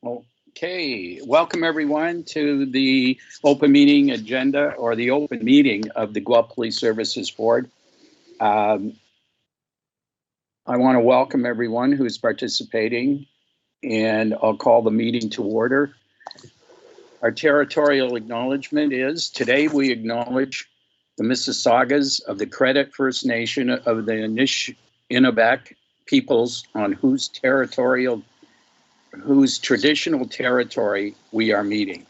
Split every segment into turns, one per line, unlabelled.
Okay, welcome everyone to the open meeting agenda or the open meeting of the Guelph Police Services Board. I want to welcome everyone who's participating, and I'll call the meeting to order. Our territorial acknowledgement is today we acknowledge the Mississaugas of the Credit First Nation of the Anishinaabeg peoples on whose traditional territory we are meeting.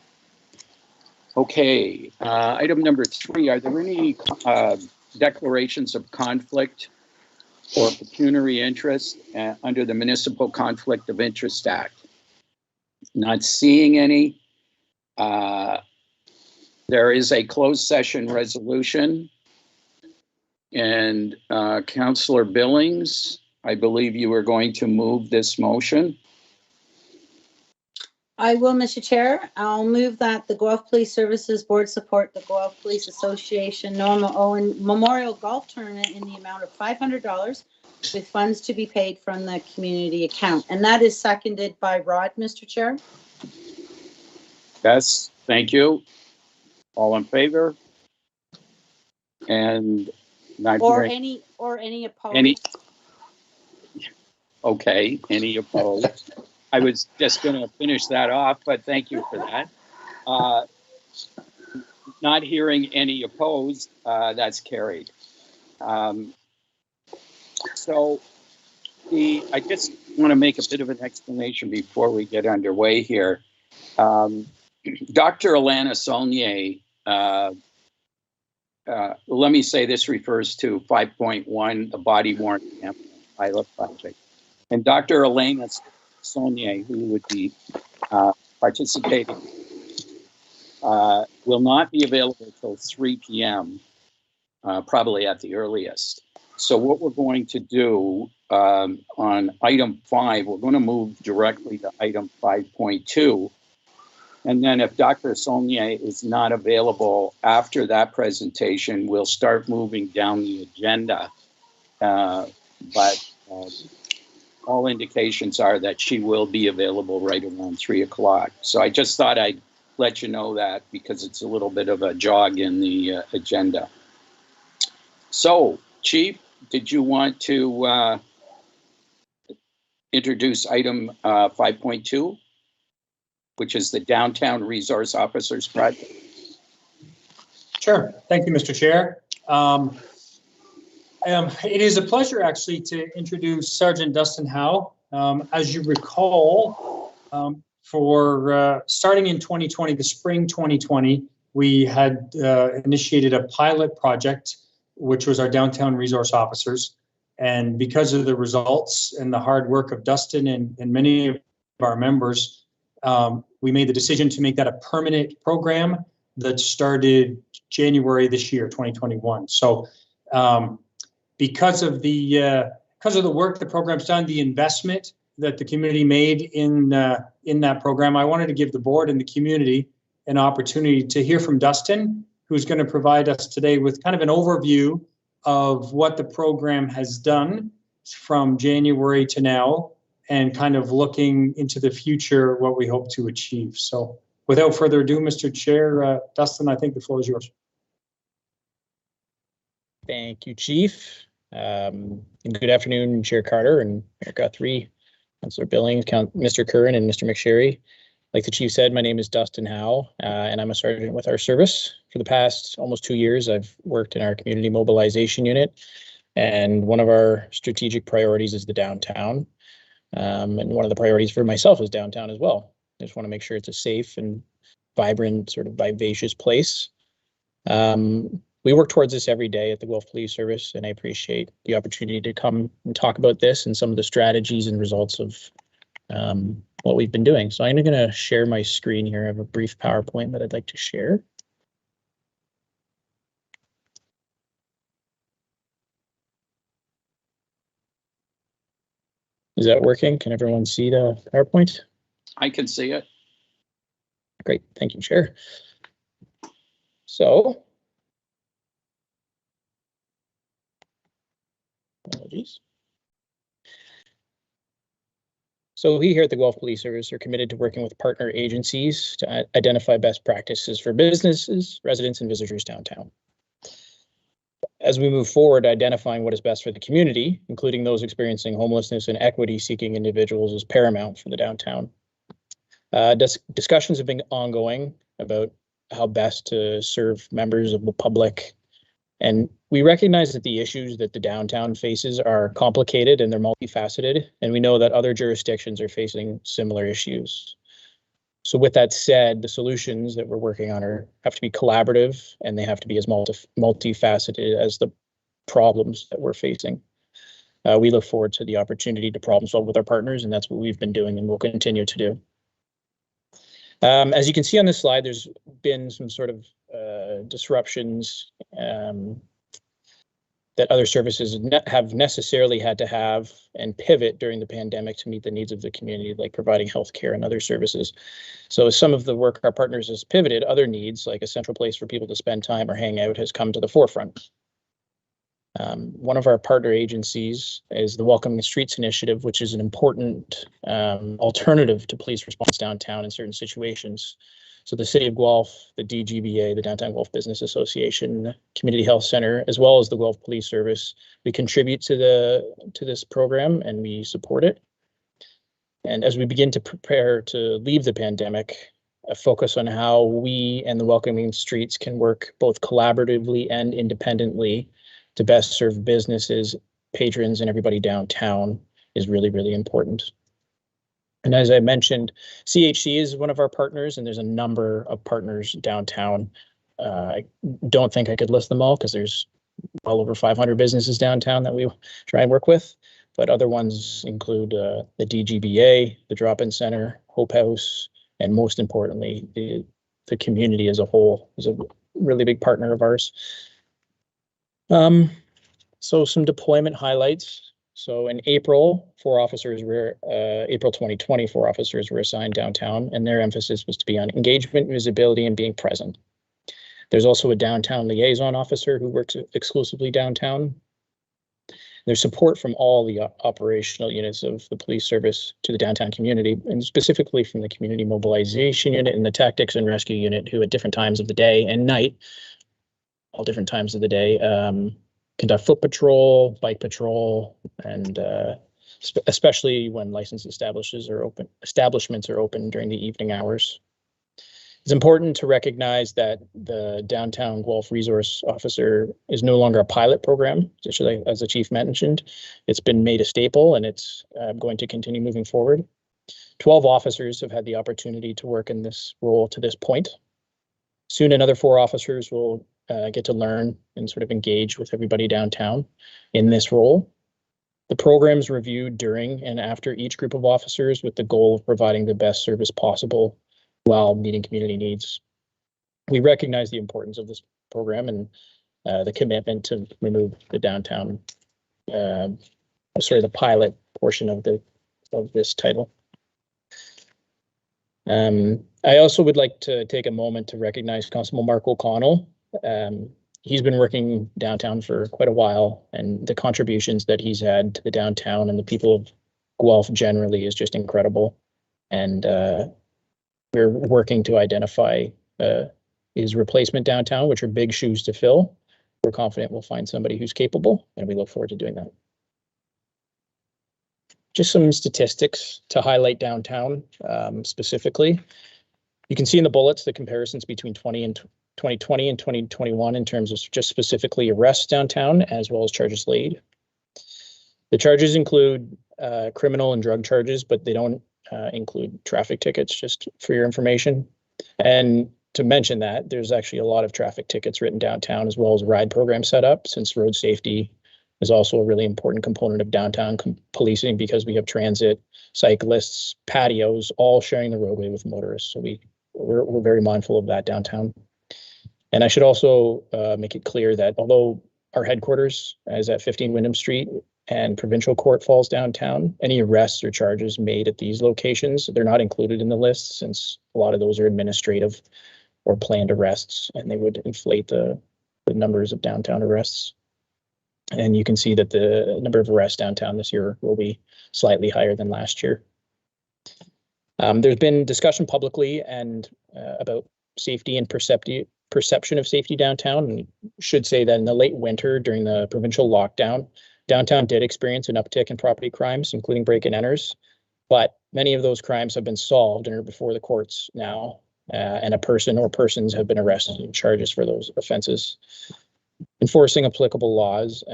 Okay, item number 3, are there any declarations of conflict or pecuniary interest under the Municipal Conflict of Interest Act? Not seeing any. There is a closed session resolution, and Councillor Billings, I believe you were going to move this motion.
I will, Mr. Chair. I'll move that the Guelph Police Services Board support the Guelph Police Association Norma Owen Memorial Golf Tournament in the amount of $500 with funds to be paid from the community account. And that is seconded by Rod, Mr. Chair.
Yes, thank you. All in favor? And not
or
hearing
any opposed.
Okay, any opposed? I was just going to finish that off, but thank you for that. Not hearing any opposed, that's carried. So I just want to make a bit of an explanation before we get underway here. Dr. Alana Saulnier, let me say this refers to 5.1, the body worn pilot project. And Dr. Alana Saulnier, who would be participating, will not be available until 3 p.m., probably at the earliest. So what we're going to do on item 5, we're going to move directly to item 5.2. And then if Dr. Saulnier is not available after that presentation, we'll start moving down the agenda. But all indications are that she will be available right around 3 o'clock. So I just thought I'd let you know that because it's a little bit of a jog in the agenda. So, Chief, did you want to introduce item 5.2, which is the Downtown Resource Officers Project?
Sure. Thank you, Mr. Chair. It is a pleasure, actually, to introduce Sergeant Dustin Howe. As you recall, for starting in 2020, the spring 2020, we had initiated a pilot project, which was our Downtown Resource Officers. And because of the results and the hard work of Dustin and many of our members, we made the decision to make that a permanent program that started January this year, 2021. So because of the work the program's done, the investment that the community made in that program, I wanted to give the board and the community an opportunity to hear from Dustin, who's going to provide us today with kind of an overview of what the program has done from January to now, and kind of looking into the future, what we hope to achieve. So without further ado, Mr. Chair, Dustin, I think the floor is yours.
Thank you, Chief. And good afternoon, Chair Carter and Mayor Guthrie, Councillor Billings, Mr. Curran, and Mr. McSherry. Like the Chief said, my name is Dustin Howe, and I'm a sergeant with our service. For the past almost 2 years, I've worked in our community mobilization unit, and one of our strategic priorities is the downtown. And one of the priorities for myself is downtown as well. I just want to make sure it's a safe and vibrant, sort of vivacious place. We work towards this every day at the Guelph Police Service, and I appreciate the opportunity to come and talk about this and some of the strategies and results of what we've been doing. So I'm going to share my screen here. I have a brief PowerPoint that I'd like to share. Is that working? Can everyone see the PowerPoint?
I can see it.
Great, thank you, Chair. So, apologies. So we here at the Guelph Police Service are committed to working with partner agencies to identify best practices for businesses, residents, and visitors downtown. As we move forward, identifying what is best for the community, including those experiencing homelessness and equity-seeking individuals, is paramount for the downtown. Discussions have been ongoing about how best to serve members of the public. And we recognize that the issues that the downtown faces are complicated and they're multifaceted. And we know that other jurisdictions are facing similar issues. So with that said, the solutions that we're working on have to be collaborative, and they have to be as multifaceted as the problems that we're facing. We look forward to the opportunity to problem solve with our partners, and that's what we've been doing and will continue to do. As you can see on this slide, there's been some sort of disruptions that other services have necessarily had to have and pivot during the pandemic to meet the needs of the community, like providing healthcare and other services. So some of the work our partners has pivoted, other needs like a central place for people to spend time or hang out has come to the forefront. One of our partner agencies is the Welcoming Streets Initiative, which is an important alternative to police response downtown in certain situations. So the City of Guelph, the DGBA, the Downtown Guelph Business Association, the Community Health Center, as well as the Guelph Police Service, we contribute to this program and we support it. And as we begin to prepare to leave the pandemic, a focus on how we and the Welcoming Streets can work both collaboratively and independently to best serve businesses, patrons, and everybody downtown is really, really important. And as I mentioned, CHC is one of our partners, and there's a number of partners downtown. I don't think I could list them all because there's well over 500 businesses downtown that we try and work with, but other ones include the DGBA, the Drop-In Center, Hope House, and most importantly, the community as a whole is a really big partner of ours. So some deployment highlights. So in April, April 2020, 4 officers were assigned downtown, and their emphasis was to be on engagement, visibility, and being present. There's also a downtown liaison officer who works exclusively downtown. There's support from all the operational units of the police service to the downtown community, and specifically from the community mobilization unit and the tactics and rescue unit, who at different times of the day and night, all different times of the day, conduct foot patrol, bike patrol, and especially when licensed establishments are open during the evening hours. It's important to recognize that the Downtown Guelph Resource Officer is no longer a pilot program, as the chief mentioned. It's been made a staple, and it's going to continue moving forward. 12 officers have had the opportunity to work in this role to this point. Soon another 4 officers will get to learn and sort of engage with everybody downtown in this role. The program's reviewed during and after each group of officers with the goal of providing the best service possible while meeting community needs. We recognize the importance of this program and the commitment to remove the downtown, the pilot portion of this title. I also would like to take a moment to recognize Constable Mark O'Connell. He's been working downtown for quite a while, and the contributions that he's had to the downtown and the people of Guelph generally is just incredible. And we're working to identify his replacement downtown, which are big shoes to fill. We're confident we'll find somebody who's capable, and we look forward to doing that. Just some statistics to highlight downtown specifically. You can see in the bullets the comparisons between 2020 and 2021 in terms of just specifically arrests downtown, as well as charges laid. The charges include criminal and drug charges, but they don't include traffic tickets, just for your information. And to mention that, there's actually a lot of traffic tickets written downtown, as well as ride programs set up, since road safety is also a really important component of downtown policing, because we have transit, cyclists, patios, all sharing the roadway with motorists. So we're very mindful of that downtown. And I should also make it clear that although our headquarters is at 15 Wyndham Street and Provincial Court falls downtown, any arrests or charges made at these locations, they're not included in the list, since a lot of those are administrative or planned arrests, and they would inflate the numbers of downtown arrests. And you can see that the number of arrests downtown this year will be slightly higher than last year. There's been discussion publicly and about safety and perception of safety downtown. And should say that in the late winter during the provincial lockdown, downtown did experience an uptick in property crimes, including break-and-enters. But many of those crimes have been solved and are before the courts now, and a person or persons have been arrested and charges for those offenses. Enforcing applicable laws,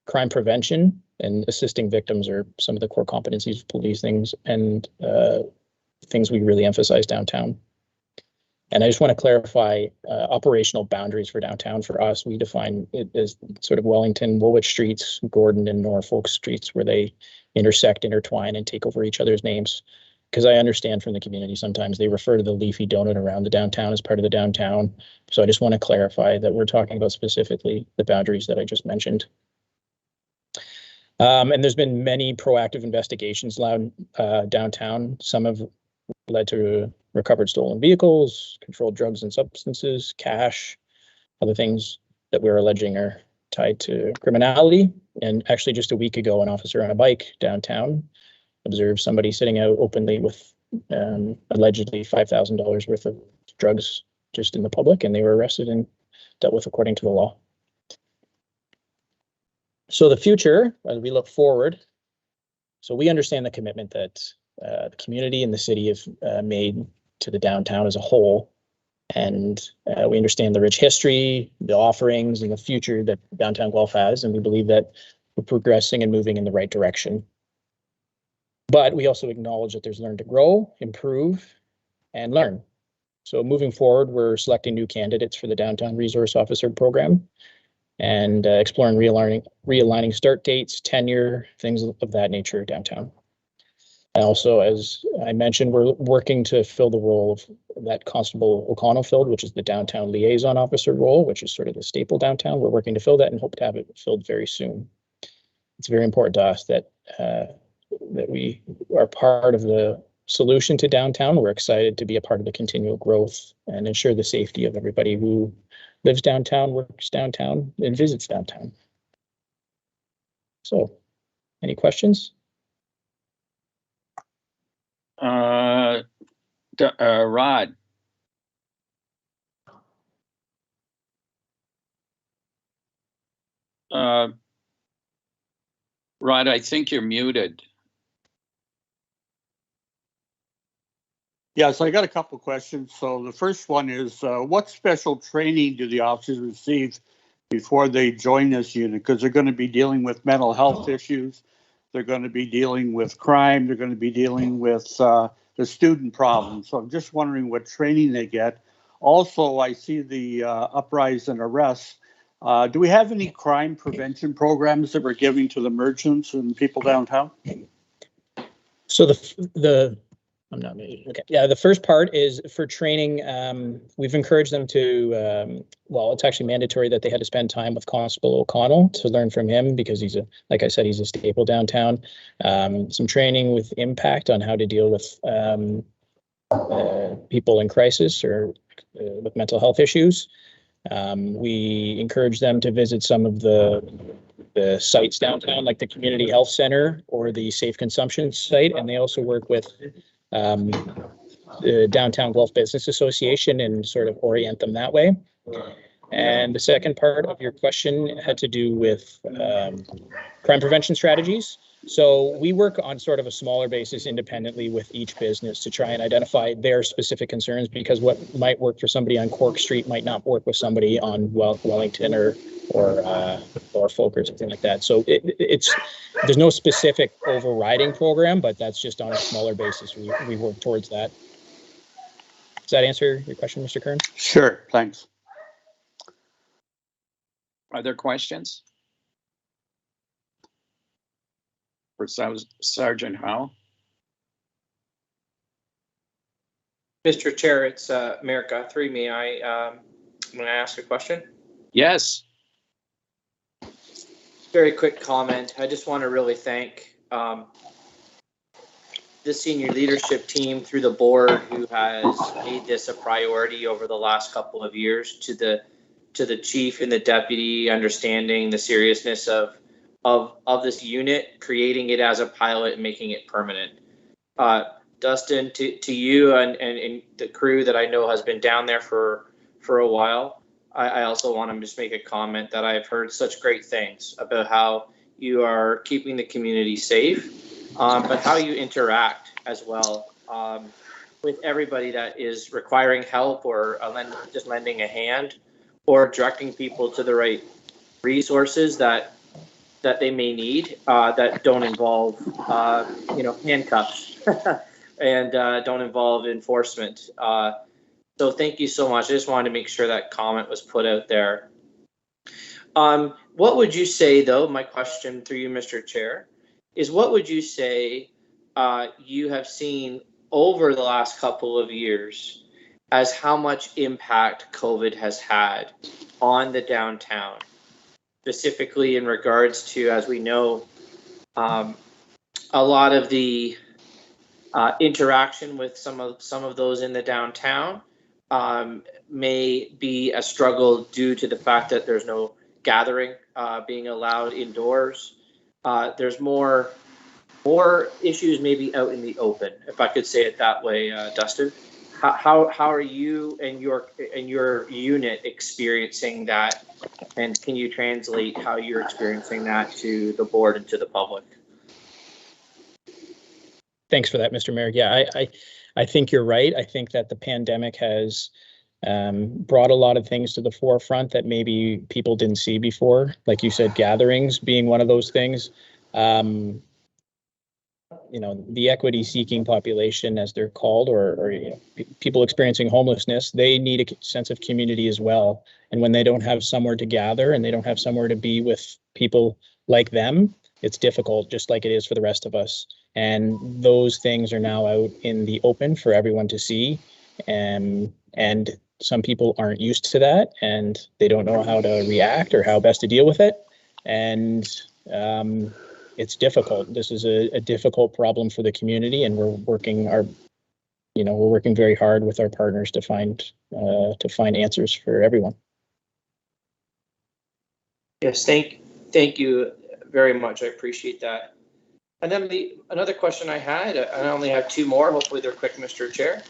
crime prevention and assisting victims are some of the core competencies of policing and things we really emphasize downtown. And I just want to clarify operational boundaries for downtown. For us, we define it as sort of Wellington, Woolwich Streets, Gordon, and Norfolk Streets, where they intersect, intertwine, and take over each other's names. Because I understand from the community sometimes they refer to the leafy donut around the downtown as part of the downtown. So I just want to clarify that we're talking about specifically the boundaries that I just mentioned. And there's been many proactive investigations downtown. Some have led to recovered stolen vehicles, controlled drugs and substances, cash, other things that we're alleging are tied to criminality. And actually just a week ago, an officer on a bike downtown observed somebody sitting out openly with allegedly $5,000 worth of drugs just in the public, and they were arrested and dealt with according to the law. So the future, as we look forward, so we understand the commitment that the community and the city have made to the downtown as a whole. And we understand the rich history, the offerings, and the future that downtown Guelph has. And we believe that we're progressing and moving in the right direction. But we also acknowledge that there's learn to grow, improve, and learn. So moving forward, we're selecting new candidates for the Downtown Resource Officer program and exploring realigning start dates, tenure, things of that nature downtown. And also, as I mentioned, we're working to fill the role of that Constable O'Connell filled, which is the downtown liaison officer role, which is sort of the staple downtown. We're working to fill that and hope to have it filled very soon. It's very important to us that that we are part of the solution to downtown. We're excited to be a part of the continual growth and ensure the safety of everybody who lives downtown, works downtown, and visits downtown. So, any questions?
Rod. Rod, I think you're muted.
Yeah, so I got a couple of questions. So the first one is, what special training do the officers receive before they join this unit? Because they're going to be dealing with mental health issues. They're going to be dealing with crime. They're going to be dealing with the student problems. So I'm just wondering what training they get. Also, I see the uprise and arrests. Do we have any crime prevention programs that we're giving to the merchants and people downtown?
So I'm not maybe okay. Yeah, the first part is for training. We've encouraged them to, well, it's actually mandatory that they had to spend time with Constable O'Connell to learn from him because he's like I said, he's a staple downtown. Some training with Impact on how to deal with people in crisis or with mental health issues. We encourage them to visit some of the sites downtown, like the Community Health Center or the Safe Consumption site, and they also work with the Downtown Guelph Business Association and sort of orient them that way. And the second part of your question had to do with crime prevention strategies. So we work on sort of a smaller basis independently with each business to try and identify their specific concerns, because what might work for somebody on Cork Street might not work with somebody on Wellington or Folk or something like that. So there's no specific overriding program, but that's just on a smaller basis. We work towards that. Does that answer your question, Mr. Kern?
Sure, thanks.
Are there questions for Sergeant Howe?
Mr. Chair, it's Mayor Guthrie. May I ask a question?
Yes.
Very quick comment. I just want to really thank the senior leadership team through the board who has made this a priority over the last couple of years, to the chief and the deputy understanding the seriousness of this unit, creating it as a pilot and making it permanent. Dustin, to you and the crew that I know has been down there for a while. I also want to just make a comment that I've heard such great things about how you are keeping the community safe, but how you interact as well with everybody that is requiring help or just lending a hand or directing people to the right resources that they may need that don't involve handcuffs and don't involve enforcement. So thank you so much. I just wanted to make sure that comment was put out there. What would you say, though, my question through you, Mr. Chair, is what would you say you have seen over the last couple of years as how much impact COVID has had on the downtown, specifically in regards to, as we know, a lot of the interaction with some of those in the downtown may be a struggle due to the fact that there's no gathering being allowed indoors. There's more issues maybe out in the open, if I could say it that way, Dustin. How are you and your unit experiencing that, and can you translate how you're experiencing that to the board and to the public?
Thanks for that, Mr. Mayor. Yeah, I think you're right. I think that the pandemic has brought a lot of things to the forefront that maybe people didn't see before. Like you said, gatherings being one of those things. The equity-seeking population, as they're called, or people experiencing homelessness, they need a sense of community as well. And when they don't have somewhere to gather and they don't have somewhere to be with people like them, it's difficult, just like it is for the rest of us. And those things are now out in the open for everyone to see. And some people aren't used to that, and they don't know how to react or how best to deal with it. And it's difficult. This is a difficult problem for the community, and we're working very hard with our partners to find answers for everyone.
Yes, thank you very much. I appreciate that. And then another question I had, and I only have two more, hopefully they're quick, Mr. Chair,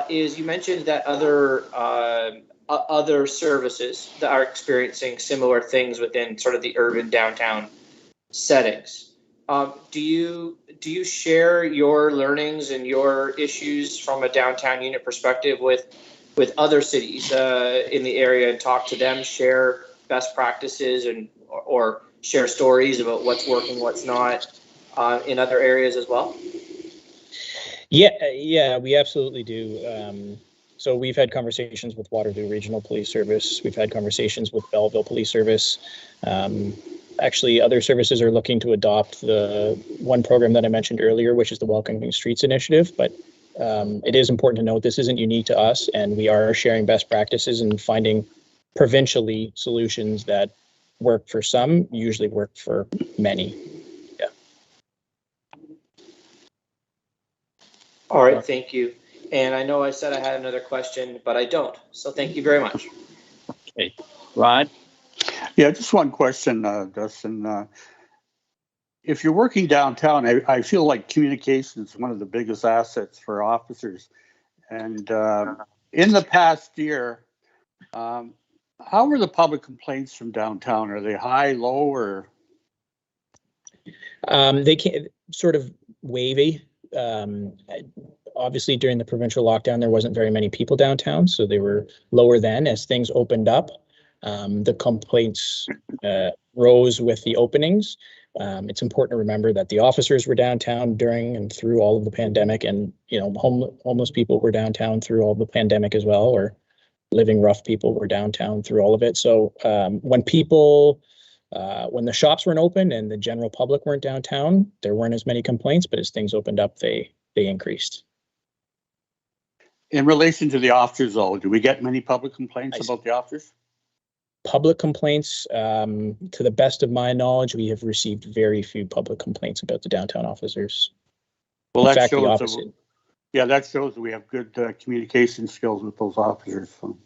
is you mentioned that other services that are experiencing similar things within sort of the urban downtown settings. Do you share your learnings and your issues from a downtown unit perspective with other cities in the area and talk to them, share best practices or share stories about what's working, what's not in other areas as well?
Yeah, we absolutely do. So we've had conversations with Waterloo Regional Police Service. We've had conversations with Belleville Police Service. Actually, other services are looking to adopt the one program that I mentioned earlier, which is the Welcoming Streets Initiative. But it is important to note this isn't unique to us, and we are sharing best practices and finding provincially solutions that work for some, usually work for many. Yeah.
All right, thank you. And I know I said I had another question, but I don't. So thank you very much.
Okay. Rod?
Yeah, just one question, Dustin. If you're working downtown, I feel like communication is one of the biggest assets for officers. And in the past year, how are the public complaints from downtown? Are they high, low, or?
They can sort of wavy. Obviously, during the provincial lockdown, there wasn't very many people downtown, so they were lower then. As things opened up, the complaints rose with the openings. It's important to remember that the officers were downtown during and through all of the pandemic, and homeless people were downtown through all the pandemic as well, or living rough people were downtown through all of it. So when the shops weren't open and the general public weren't downtown, there weren't as many complaints, but as things opened up, they increased.
In relation to the officers, though, do we get many public complaints about the officers?
Public complaints, to the best of my knowledge, we have received very few public complaints about the downtown officers.
Well,
that shows
that we have good communication skills with those officers. So.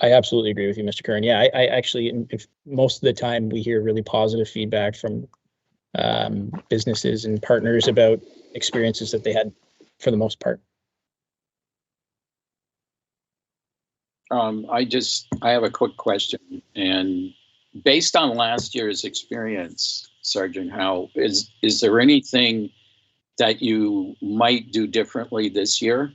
I absolutely agree with you, Mr. Curran. Yeah, I actually, if most of the time we hear really positive feedback from businesses and partners about experiences that they had for the most part.
I have a quick question, and based on last year's experience, Sergeant Howe, is there anything that you might do differently this year?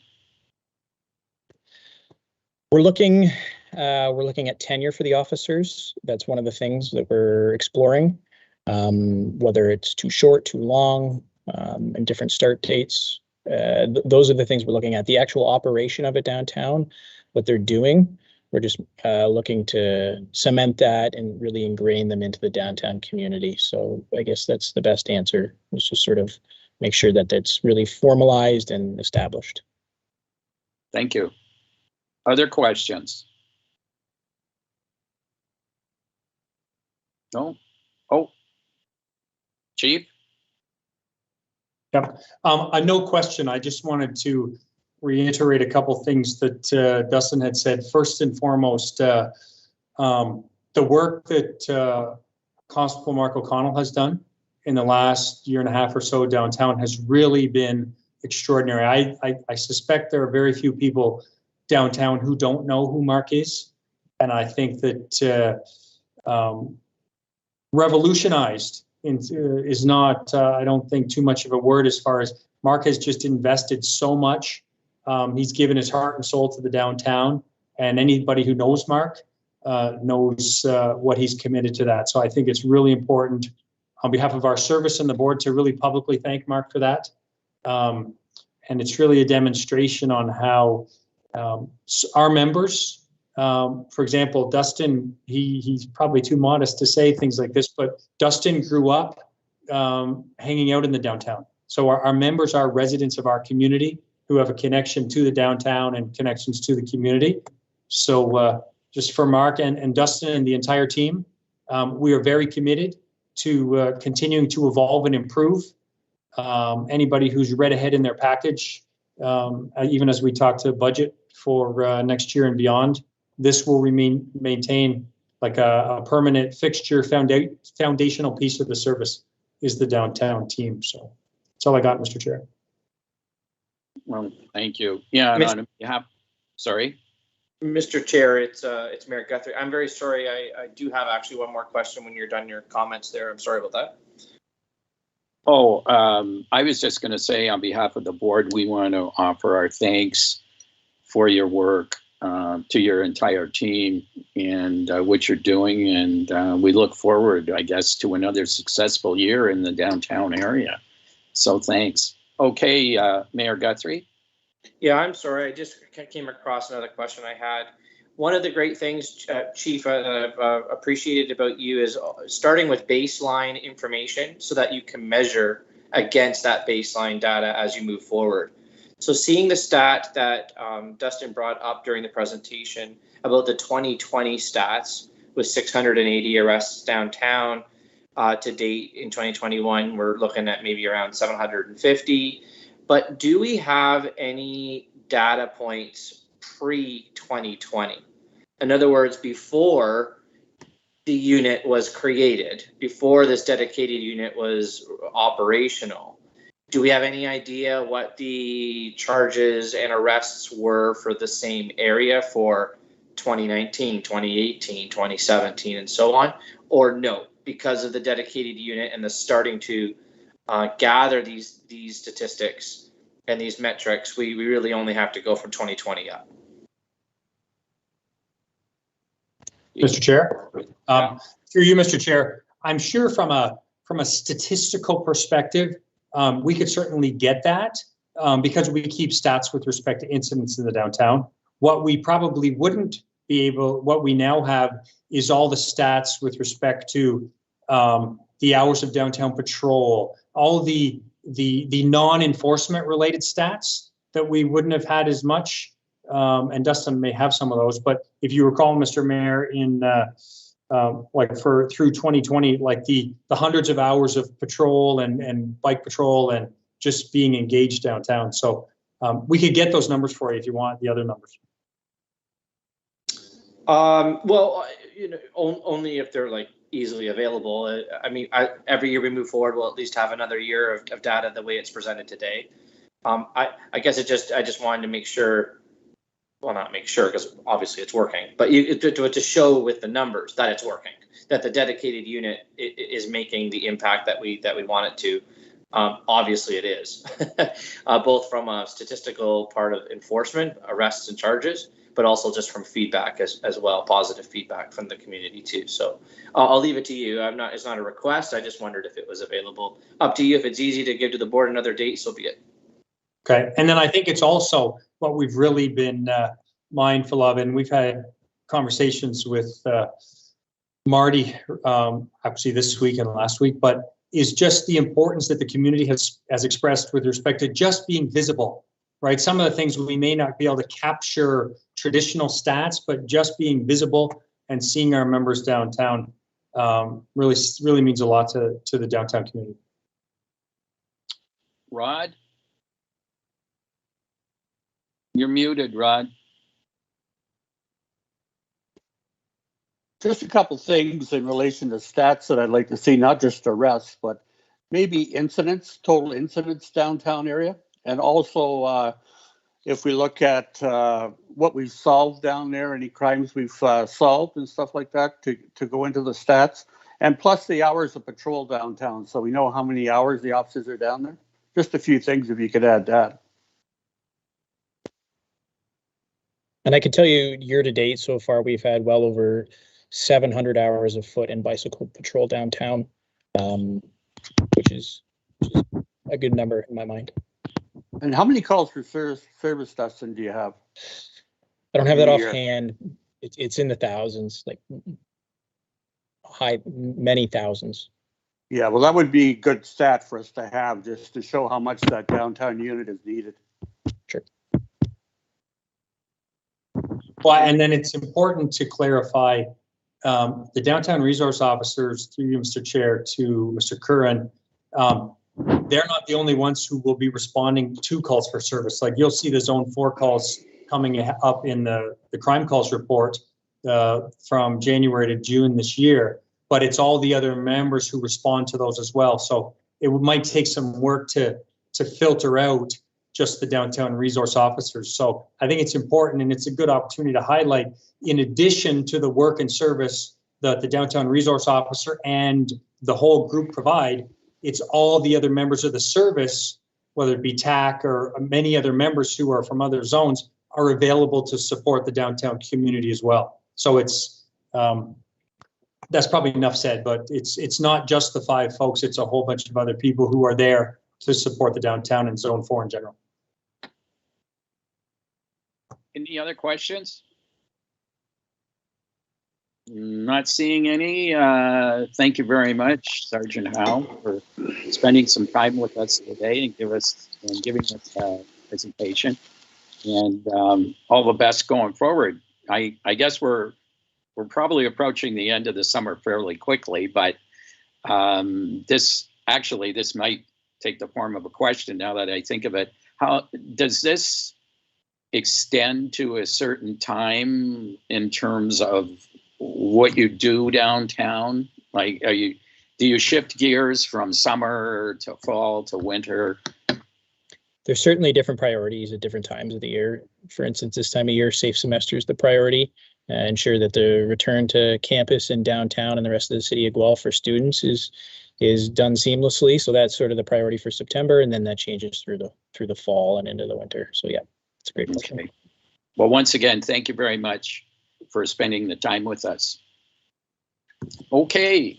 We're looking at tenure for the officers. That's one of the things that we're exploring, whether it's too short, too long, and different start dates. Those are the things we're looking at. The actual operation of it downtown, what they're doing, we're just looking to cement that and really ingrain them into the downtown community. So I guess that's the best answer, is just sort of make sure that that's really formalized and established.
Thank you. Other questions? No? Oh, Chief?
Yep. No question. I just wanted to reiterate a couple things that Dustin had said. First and foremost, the work that Constable Mark O'Connell has done in the last year and a half or so downtown has really been extraordinary. I suspect there are very few people downtown who don't know who Mark is, and I think that revolutionized is not, I don't think, too much of a word, as far as Mark has just invested so much. He's given his heart and soul to the downtown, and anybody who knows Mark knows what he's committed to that. So I think it's really important on behalf of our service and the board to really publicly thank Mark for that. And it's really a demonstration on how our members, for example, Dustin, he's probably too modest to say things like this, but Dustin grew up hanging out in the downtown. So our members are residents of our community who have a connection to the downtown and connections to the community. So just for Mark and Dustin and the entire team, we are very committed to continuing to evolve and improve. Anybody who's read ahead in their package, even as we talk to budget for next year and beyond, this will maintain like a permanent fixture, foundational piece of the service is the downtown team. So that's all I got, Mr. Chair.
Well, thank you. Yeah, and on behalf, sorry.
Mr. Chair, it's Mayor Guthrie. I'm very sorry. I do have actually one more question when you're done your comments there. I'm sorry about that.
Oh, I was just going to say, on behalf of the board, we want to offer our thanks for your work to your entire team and what you're doing. And we look forward, I guess, to another successful year in the downtown area. So thanks. Okay, Mayor Guthrie.
Yeah, I'm sorry. I just came across another question I had. One of the great things, Chief, that I've appreciated about you is starting with baseline information so that you can measure against that baseline data as you move forward. So seeing the stat that Dustin brought up during the presentation about the 2020 stats with 680 arrests downtown to date in 2021, we're looking at maybe around 750. But do we have any data points pre-2020? In other words, before the unit was created, before this dedicated unit was operational, do we have any idea what the charges and arrests were for the same area for 2019, 2018, 2017, and so on? Or no, because of the dedicated unit and the starting to gather these statistics and these metrics, we really only have to go from 2020 up.
Mr. Chair, through you, Mr. Chair, I'm sure from a statistical perspective, we could certainly get that because we keep stats with respect to incidents in the downtown. What we probably wouldn't be able, what we now have is all the stats with respect to the hours of downtown patrol, all the non-enforcement related stats that we wouldn't have had as much. And Dustin may have some of those, but if you recall, Mr. Mayor, in through 2020, like the hundreds of hours of patrol and bike patrol and just being engaged downtown. So we could get those numbers for you if you want the other numbers.
Well, only if they're like easily available. I mean, every year we move forward, we'll at least have another year of data the way it's presented today. I guess I just wanted to make sure, well, not make sure because obviously it's working, but to show with the numbers that it's working, that the dedicated unit is making the impact that we want it to. Obviously it is, both from a statistical part of enforcement, arrests and charges, but also just from feedback as well, positive feedback from the community too. So I'll leave it to you. It's not a request. I just wondered if it was available. Up to you. If it's easy to give to the board another date, so be it.
Okay, and then I think it's also what we've really been mindful of, and we've had conversations with Marty, actually this week and last week, but is just the importance that the community has expressed with respect to just being visible, right? Some of the things we may not be able to capture traditional stats, but just being visible and seeing our members downtown really means a lot to the downtown community.
Rod? You're muted, Rod.
Just a couple things in relation to stats that I'd like to see, not just arrests, but maybe incidents, total incidents downtown area. And also, if we look at what we've solved down there, any crimes we've solved and stuff like that, to go into the stats. And plus the hours of patrol downtown, so we know how many hours the officers are down there. Just a few things if you could add that.
And I can tell you, year to date so far, we've had well over 700 hours of foot and bicycle patrol downtown, which is a good number in my mind.
And how many calls for service, Dustin, do you have?
I don't have that offhand. It's in the thousands, like many thousands.
Yeah, well, that would be a good stat for us to have, just to show how much that downtown unit is needed.
Sure.
Well, and then it's important to clarify the downtown resource officers, through you, Mr. Chair, to Mr. Curran. They're not the only ones who will be responding to calls for service. Like you'll see the Zone 4 calls coming up in the crime calls report from January to June this year, but it's all the other members who respond to those as well. So it might take some work to filter out just the downtown resource officers. So I think it's important, and it's a good opportunity to highlight, in addition to the work and service that the downtown resource officer and the whole group provide, it's all the other members of the service, whether it be TAC or many other members who are from other zones, are available to support the downtown community as well. So it's, that's probably enough said, but it's not just the 5 folks, it's a whole bunch of other people who are there to support the downtown and Zone 4 in general.
Any other questions? Not seeing any. Thank you very much, Sergeant Howe, for spending some time with us today and giving us a presentation. And all the best going forward. I guess we're probably approaching the end of the summer fairly quickly, but this might take the form of a question now that I think of it. How does this extend to a certain time in terms of what you do downtown? Like, do you shift gears from summer to fall to winter?
There's certainly different priorities at different times of the year. For instance, this time of year, Safe Semester is the priority. Ensure that the return to campus and downtown and the rest of the city of Guelph for students is done seamlessly. So that's sort of the priority for September, and then that changes through the fall and into the winter. So yeah, it's a great question.
Okay. Well, once again, thank you very much for spending the time with us. Okay,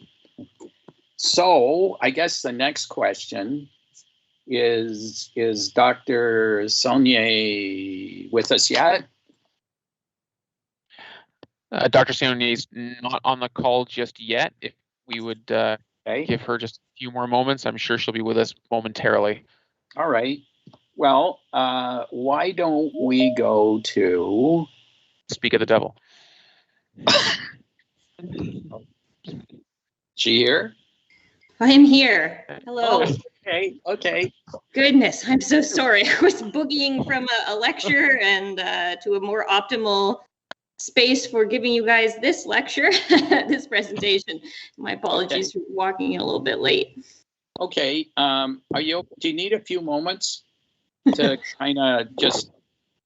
so I guess the next question is Dr. Saulnier with us yet?
Dr. Saulnier is not on the call just yet. If we would give her just a few more moments, I'm sure she'll be with us momentarily.
All right. Well, why don't we go to...
Speak of the devil.
She here?
I am here. Hello.
Oh, okay.
Goodness, I'm so sorry. I was boogieing from a lecture and to a more optimal space for giving you guys this lecture, this presentation. My apologies for walking in a little bit late.
Okay. Do you need a few moments? to kind of just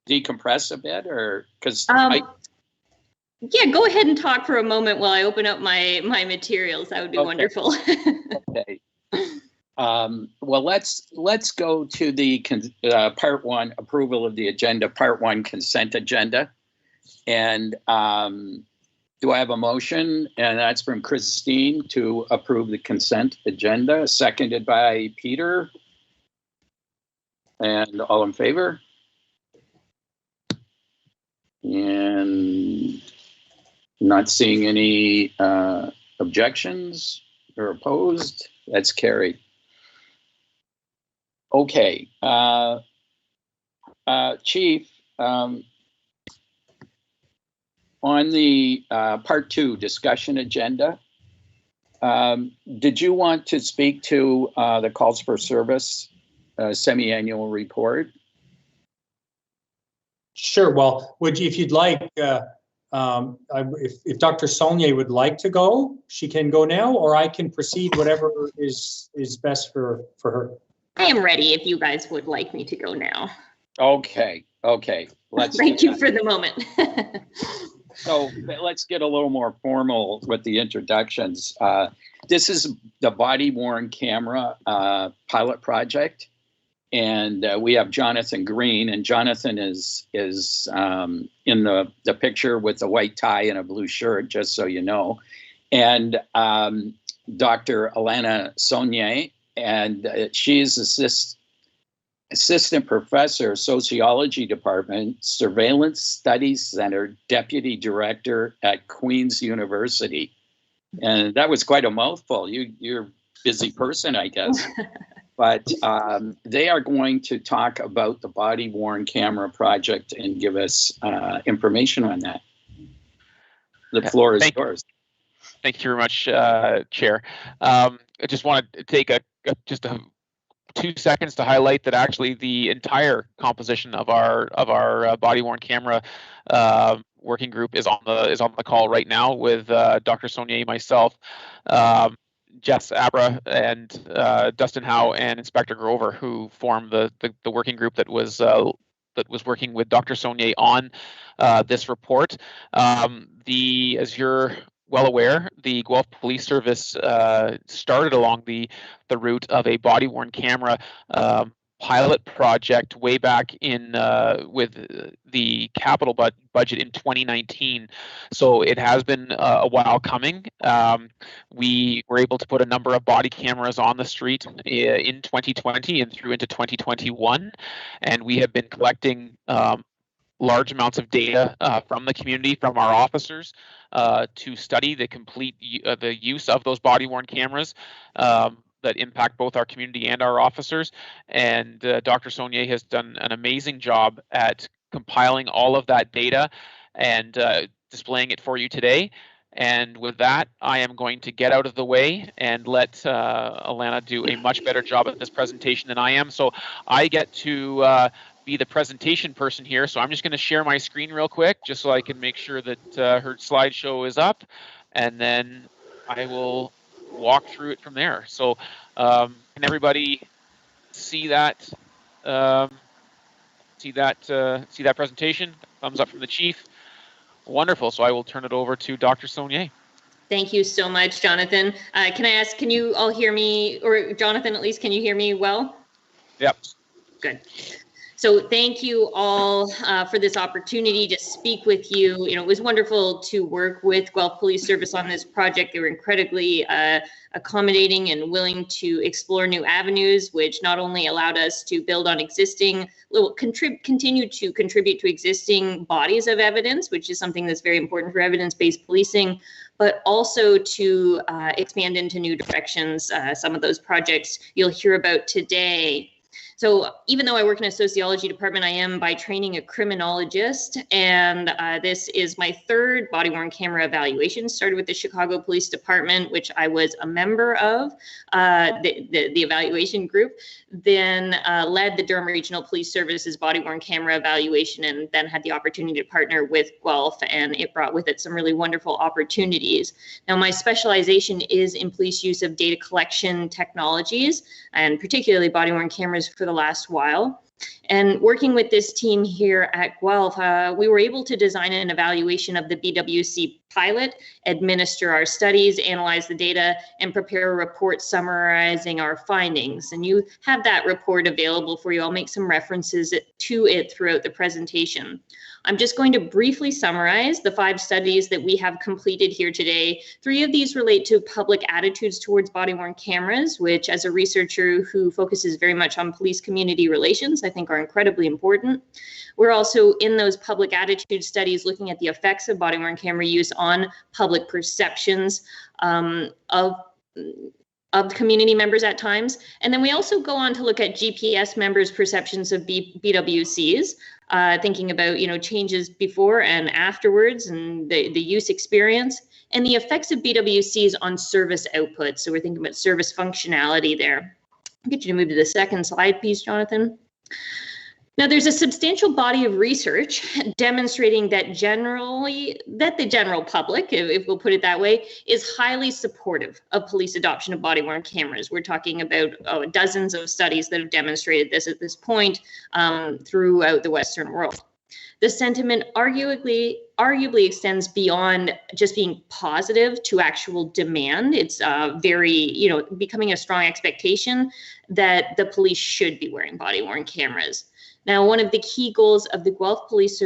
decompress a bit, or because
Yeah, go ahead and talk for a moment while I open up my materials. That would be wonderful.
Okay. Well, let's go to the part one, approval of the agenda, part one, consent agenda. And do I have a motion? And that's from Christine to approve the consent agenda, seconded by Peter. And all in favor? And not seeing any objections or opposed. That's carried. Okay, Chief, on the part two discussion agenda, did you want to speak to the calls for service semi-annual report?
Sure. Well, if you'd like, if Dr. Saulnier would like to go, she can go now, or I can proceed, whatever is best for her.
I am ready if you guys would like me to go now.
Okay. Let's.
Thank you for the moment.
So let's get a little more formal with the introductions. This is the body-worn camera pilot project. And we have Jonathan Green, and Jonathan is in the picture with a white tie and a blue shirt, just so you know. And Dr. Alana Saulnier, and she's assistant professor, sociology department, surveillance studies center, deputy director at Queen's University. And that was quite a mouthful. You're a busy person, I guess. But they are going to talk about the body-worn camera project and give us information on that. The floor is yours.
Thank you very much, Chair. I just want to take just 2 seconds to highlight that actually the entire composition of our body-worn camera working group is on the call right now with Dr. Saulnier, myself, Jess Abra, and Dustin Howe and Inspector Grover, who formed the working group that was working with Dr. Saulnier on this report. As you're well aware, the Guelph Police Service started along the route of a body-worn camera pilot project way back in with the capital budget in 2019. So it has been a while coming. We were able to put a number of body cameras on the street in 2020 and through into 2021, and we have been collecting large amounts of data from the community, from our officers, to study the use of those body-worn cameras that impact both our community and our officers. And Dr. Saulnier has done an amazing job at compiling all of that data and displaying it for you today. And with that, I am going to get out of the way and let Alana do a much better job at this presentation than I am. So I get to be the presentation person here. So I'm just going to share my screen real quick, just so I can make sure that her slideshow is up, and then I will walk through it from there. So can everybody see that? See that presentation? Thumbs up from the chief. Wonderful. So I will turn it over to Dr. Saulnier.
Thank you so much, Jonathan. Can I ask, can you all hear me, or Jonathan, at least, can you hear me well?
Yep.
Good. So thank you all for this opportunity to speak with you. It was wonderful to work with Guelph Police Service on this project. They were incredibly accommodating and willing to explore new avenues, which not only allowed us to build on continue to contribute to existing bodies of evidence, which is something that's very important for evidence-based policing, but also to expand into new directions. Some of those projects you'll hear about today. So even though I work in a sociology department, I am by training a criminologist, and this is my third body-worn camera evaluation. Started with the Chicago Police Department, which I was a member of, the evaluation group, then led the Durham Regional Police Service's body-worn camera evaluation, and then had the opportunity to partner with Guelph, and it brought with it some really wonderful opportunities. Now, my specialization is in police use of data collection technologies, and particularly body-worn cameras for the last while. And working with this team here at Guelph, we were able to design an evaluation of the BWC pilot, administer our studies, analyze the data, and prepare a report summarizing our findings. And you have that report available for you. I'll make some references to it throughout the presentation. I'm just going to briefly summarize the 5 studies that we have completed here today. 3 of these relate to public attitudes towards body-worn cameras, which as a researcher who focuses very much on police-community relations, I think are incredibly important. We're also in those public attitude studies looking at the effects of body-worn camera use on public perceptions of community members at times. And then we also go on to look at GPS members' perceptions of BWCs, thinking about, changes before and afterwards and the use experience and the effects of BWCs on service output. So we're thinking about service functionality there. I'll get you to move to the second slide, please, Jonathan. Now, there's a substantial body of research demonstrating that the general public, if we'll put it that way, is highly supportive of police adoption of body-worn cameras. We're talking about dozens of studies that have demonstrated this at this point throughout the Western world. The sentiment arguably extends beyond just being positive to actual demand. It's becoming a strong expectation that the police should be wearing body-worn cameras. Now, one of the key goals of the Guelph Police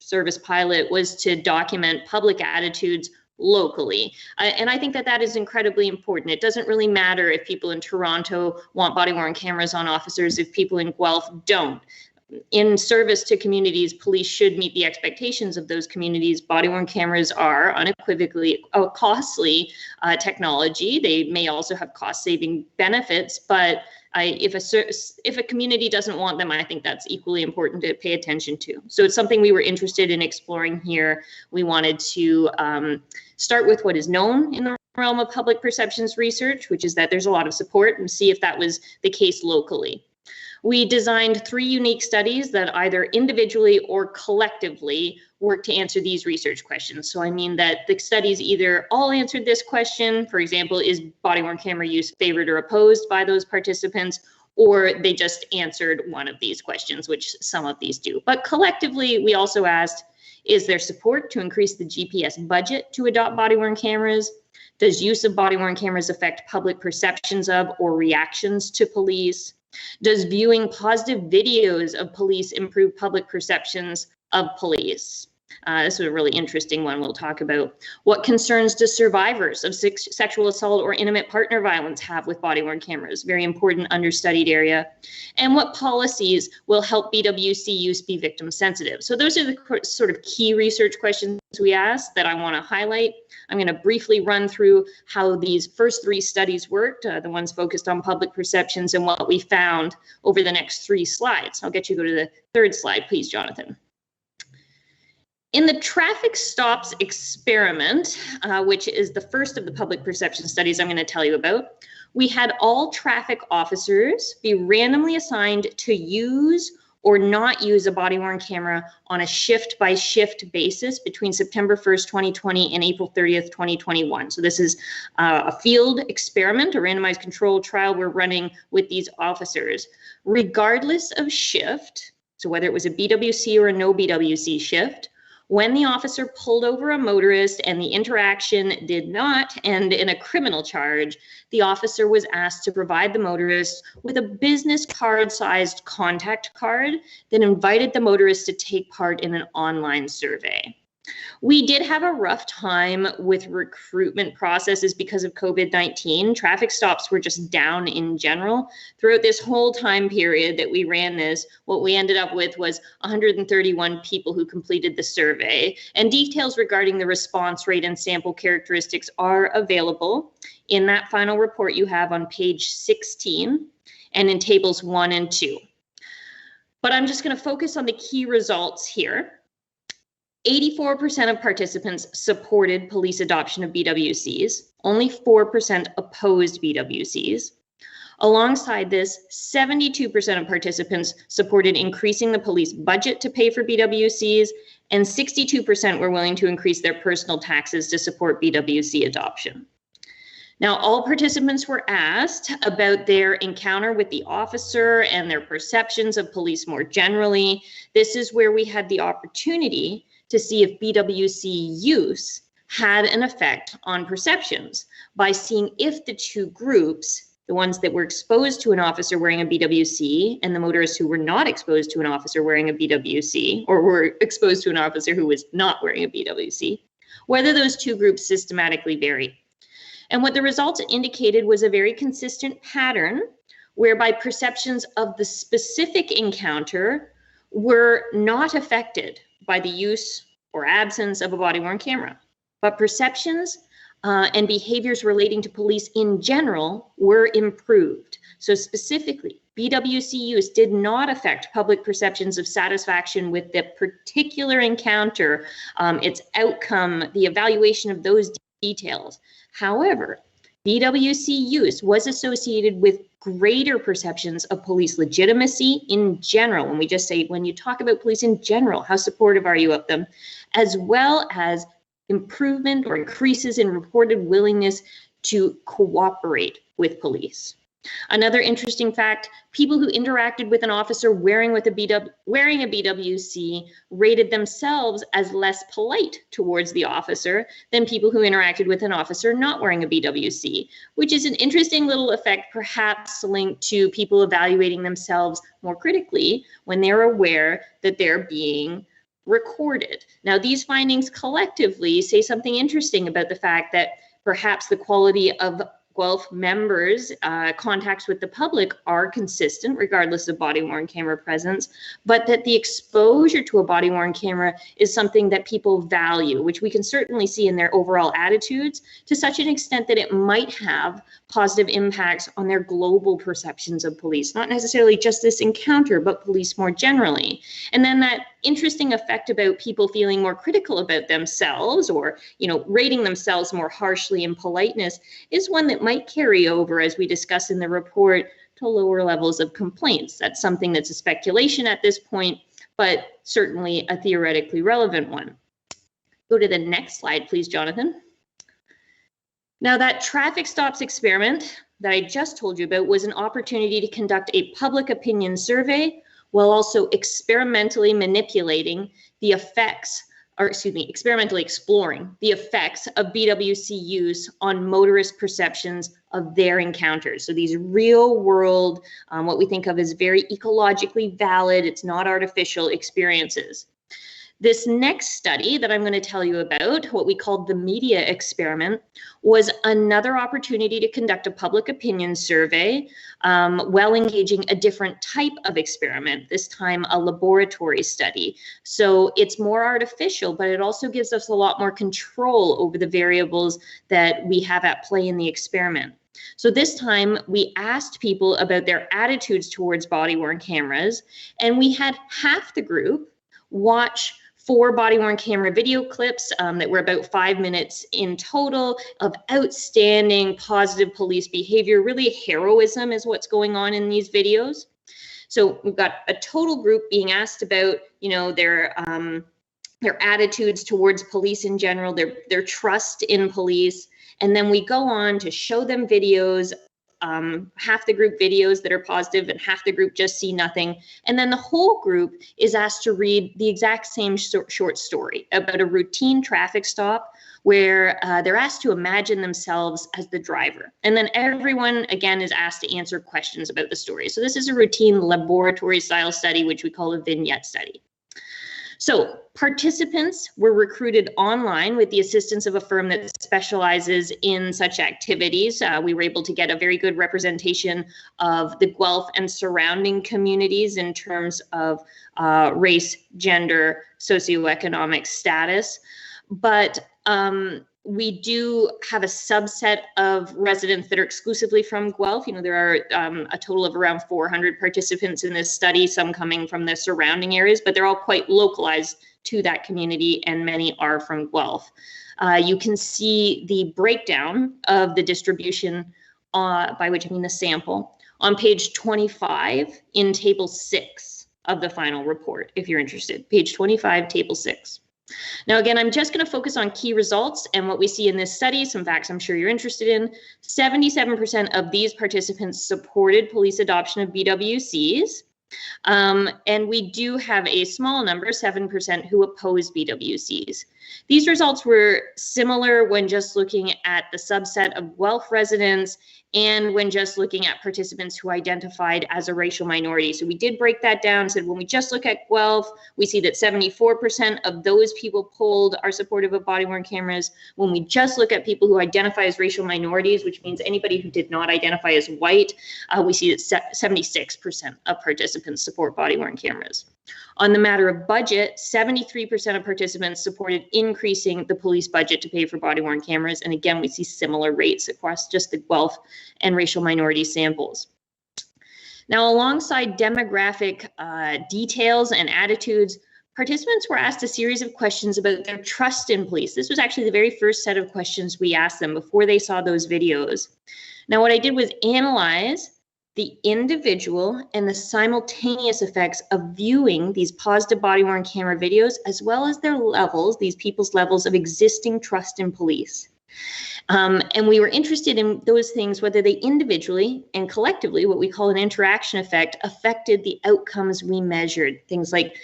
Service pilot was to document public attitudes locally. And I think that is incredibly important. It doesn't really matter if people in Toronto want body-worn cameras on officers, if people in Guelph don't. In service to communities, police should meet the expectations of those communities. Body-worn cameras are unequivocally a costly technology. They may also have cost-saving benefits, but if a community doesn't want them, I think that's equally important to pay attention to. So it's something we were interested in exploring here. We wanted to start with what is known in the realm of public perceptions research, which is that there's a lot of support, and see if that was the case locally. We designed 3 unique studies that either individually or collectively work to answer these research questions. So I mean that the studies either all answered this question, for example, is body-worn camera use favored or opposed by those participants, or they just answered one of these questions, which some of these do. But collectively, we also asked, is there support to increase the GPS budget to adopt body-worn cameras? Does use of body-worn cameras affect public perceptions of or reactions to police? Does viewing positive videos of police improve public perceptions of police? This is a really interesting one we'll talk about. What concerns do survivors of sexual assault or intimate partner violence have with body-worn cameras? Very important understudied area. And what policies will help BWC use be victim sensitive? So those are the sort of key research questions we asked that I want to highlight. I'm going to briefly run through how these first 3 studies worked, the ones focused on public perceptions, and what we found over the next 3 slides. I'll get you to go to the 3rd slide, please, Jonathan. In the traffic stops experiment, which is the first of the public perception studies I'm going to tell you about, we had all traffic officers be randomly assigned to use or not use a body-worn camera on a shift-by-shift basis between September 1st, 2020 and April 30th, 2021. So this is a field experiment, a randomized controlled trial we're running with these officers. Regardless of shift, so whether it was a BWC or a no BWC shift, when the officer pulled over a motorist and the interaction did not end in a criminal charge, the officer was asked to provide the motorist with a business card-sized contact card that invited the motorist to take part in an online survey. We did have a rough time with recruitment processes because of COVID-19. Traffic stops were just down in general. Throughout this whole time period that we ran this, what we ended up with was 131 people who completed the survey. And details regarding the response rate and sample characteristics are available in that final report you have on page 16 and in tables 1 and 2. But I'm just going to focus on the key results here. 84% of participants supported police adoption of BWCs. Only 4% opposed BWCs. Alongside this, 72% of participants supported increasing the police budget to pay for BWCs, and 62% were willing to increase their personal taxes to support BWC adoption. Now, all participants were asked about their encounter with the officer and their perceptions of police more generally. This is where we had the opportunity to see if BWC use had an effect on perceptions by seeing if the two groups, the ones that were exposed to an officer wearing a BWC and the motorists who were not exposed to an officer wearing a BWC, or were exposed to an officer who was not wearing a BWC, whether those two groups systematically vary. And what the results indicated was a very consistent pattern whereby perceptions of the specific encounter were not affected by the use or absence of a body-worn camera, but perceptions and behaviors relating to police in general were improved. So specifically, BWC use did not affect public perceptions of satisfaction with the particular encounter, its outcome, the evaluation of those details. However, BWC use was associated with greater perceptions of police legitimacy in general. When we just say, when you talk about police in general, how supportive are you of them, as well as improvement or increases in reported willingness to cooperate with police. Another interesting fact, people who interacted with an officer wearing a BWC rated themselves as less polite towards the officer than people who interacted with an officer not wearing a BWC, which is an interesting little effect, perhaps linked to people evaluating themselves more critically when they're aware that they're being recorded. Now, these findings collectively say something interesting about the fact that perhaps the quality of Guelph members' contacts with the public are consistent regardless of body-worn camera presence, but that the exposure to a body-worn camera is something that people value, which we can certainly see in their overall attitudes to such an extent that it might have positive impacts on their global perceptions of police, not necessarily just this encounter, but police more generally. And then that interesting effect about people feeling more critical about themselves or, rating themselves more harshly in politeness is one that might carry over, as we discuss in the report, to lower levels of complaints. That's something that's a speculation at this point, but certainly a theoretically relevant one. Go to the next slide, please, Jonathan. Now, that traffic stops experiment that I just told you about was an opportunity to conduct a public opinion survey while also experimentally manipulating the effects, experimentally exploring the effects of BWC use on motorist perceptions of their encounters. So these real world, what we think of as very ecologically valid, it's not artificial experiences. This next study that I'm going to tell you about, what we called the media experiment, was another opportunity to conduct a public opinion survey while engaging a different type of experiment, this time a laboratory study. So it's more artificial, but it also gives us a lot more control over the variables that we have at play in the experiment. So this time we asked people about their attitudes towards body-worn cameras, and we had half the group watch 4 body-worn camera video clips that were about 5 minutes in total of outstanding positive police behavior. Really, heroism is what's going on in these videos. So we've got a total group being asked about, their attitudes towards police in general, their trust in police, and then we go on to show them videos. Half the group videos that are positive and half the group just see nothing. And then the whole group is asked to read the exact same short story about a routine traffic stop where they're asked to imagine themselves as the driver. And then everyone, again, is asked to answer questions about the story. So this is a routine laboratory style study, which we call a vignette study. So participants were recruited online with the assistance of a firm that specializes in such activities. We were able to get a very good representation of the Guelph and surrounding communities in terms of race, gender, socioeconomic status. But we do have a subset of residents that are exclusively from Guelph. There are a total of around 400 participants in this study, some coming from the surrounding areas, but they're all quite localized to that community, and many are from Guelph. You can see the breakdown of the distribution, by which I mean the sample, on page 25 in table 6 of the final report, if you're interested. Page 25, table 6. Now, again, I'm just going to focus on key results and what we see in this study, some facts I'm sure you're interested in. 77% of these participants supported police adoption of BWCs. And we do have a small number, 7%, who oppose BWCs. These results were similar when just looking at the subset of Guelph residents and when just looking at participants who identified as a racial minority. So we did break that down, said when we just look at Guelph, we see that 74% of those people polled are supportive of body-worn cameras. When we just look at people who identify as racial minorities, which means anybody who did not identify as white, we see that 76% of participants support body-worn cameras. On the matter of budget, 73% of participants supported increasing the police budget to pay for body-worn cameras. And again, we see similar rates across just the Guelph and racial minority samples. Now, alongside demographic details and attitudes, participants were asked a series of questions about their trust in police. This was actually the very first set of questions we asked them before they saw those videos. Now, what I did was analyze the individual and the simultaneous effects of viewing these positive body-worn camera videos, as well as their levels, these people's levels of existing trust in police. And we were interested in those things, whether they individually and collectively, what we call an interaction effect, affected the outcomes we measured. Things like,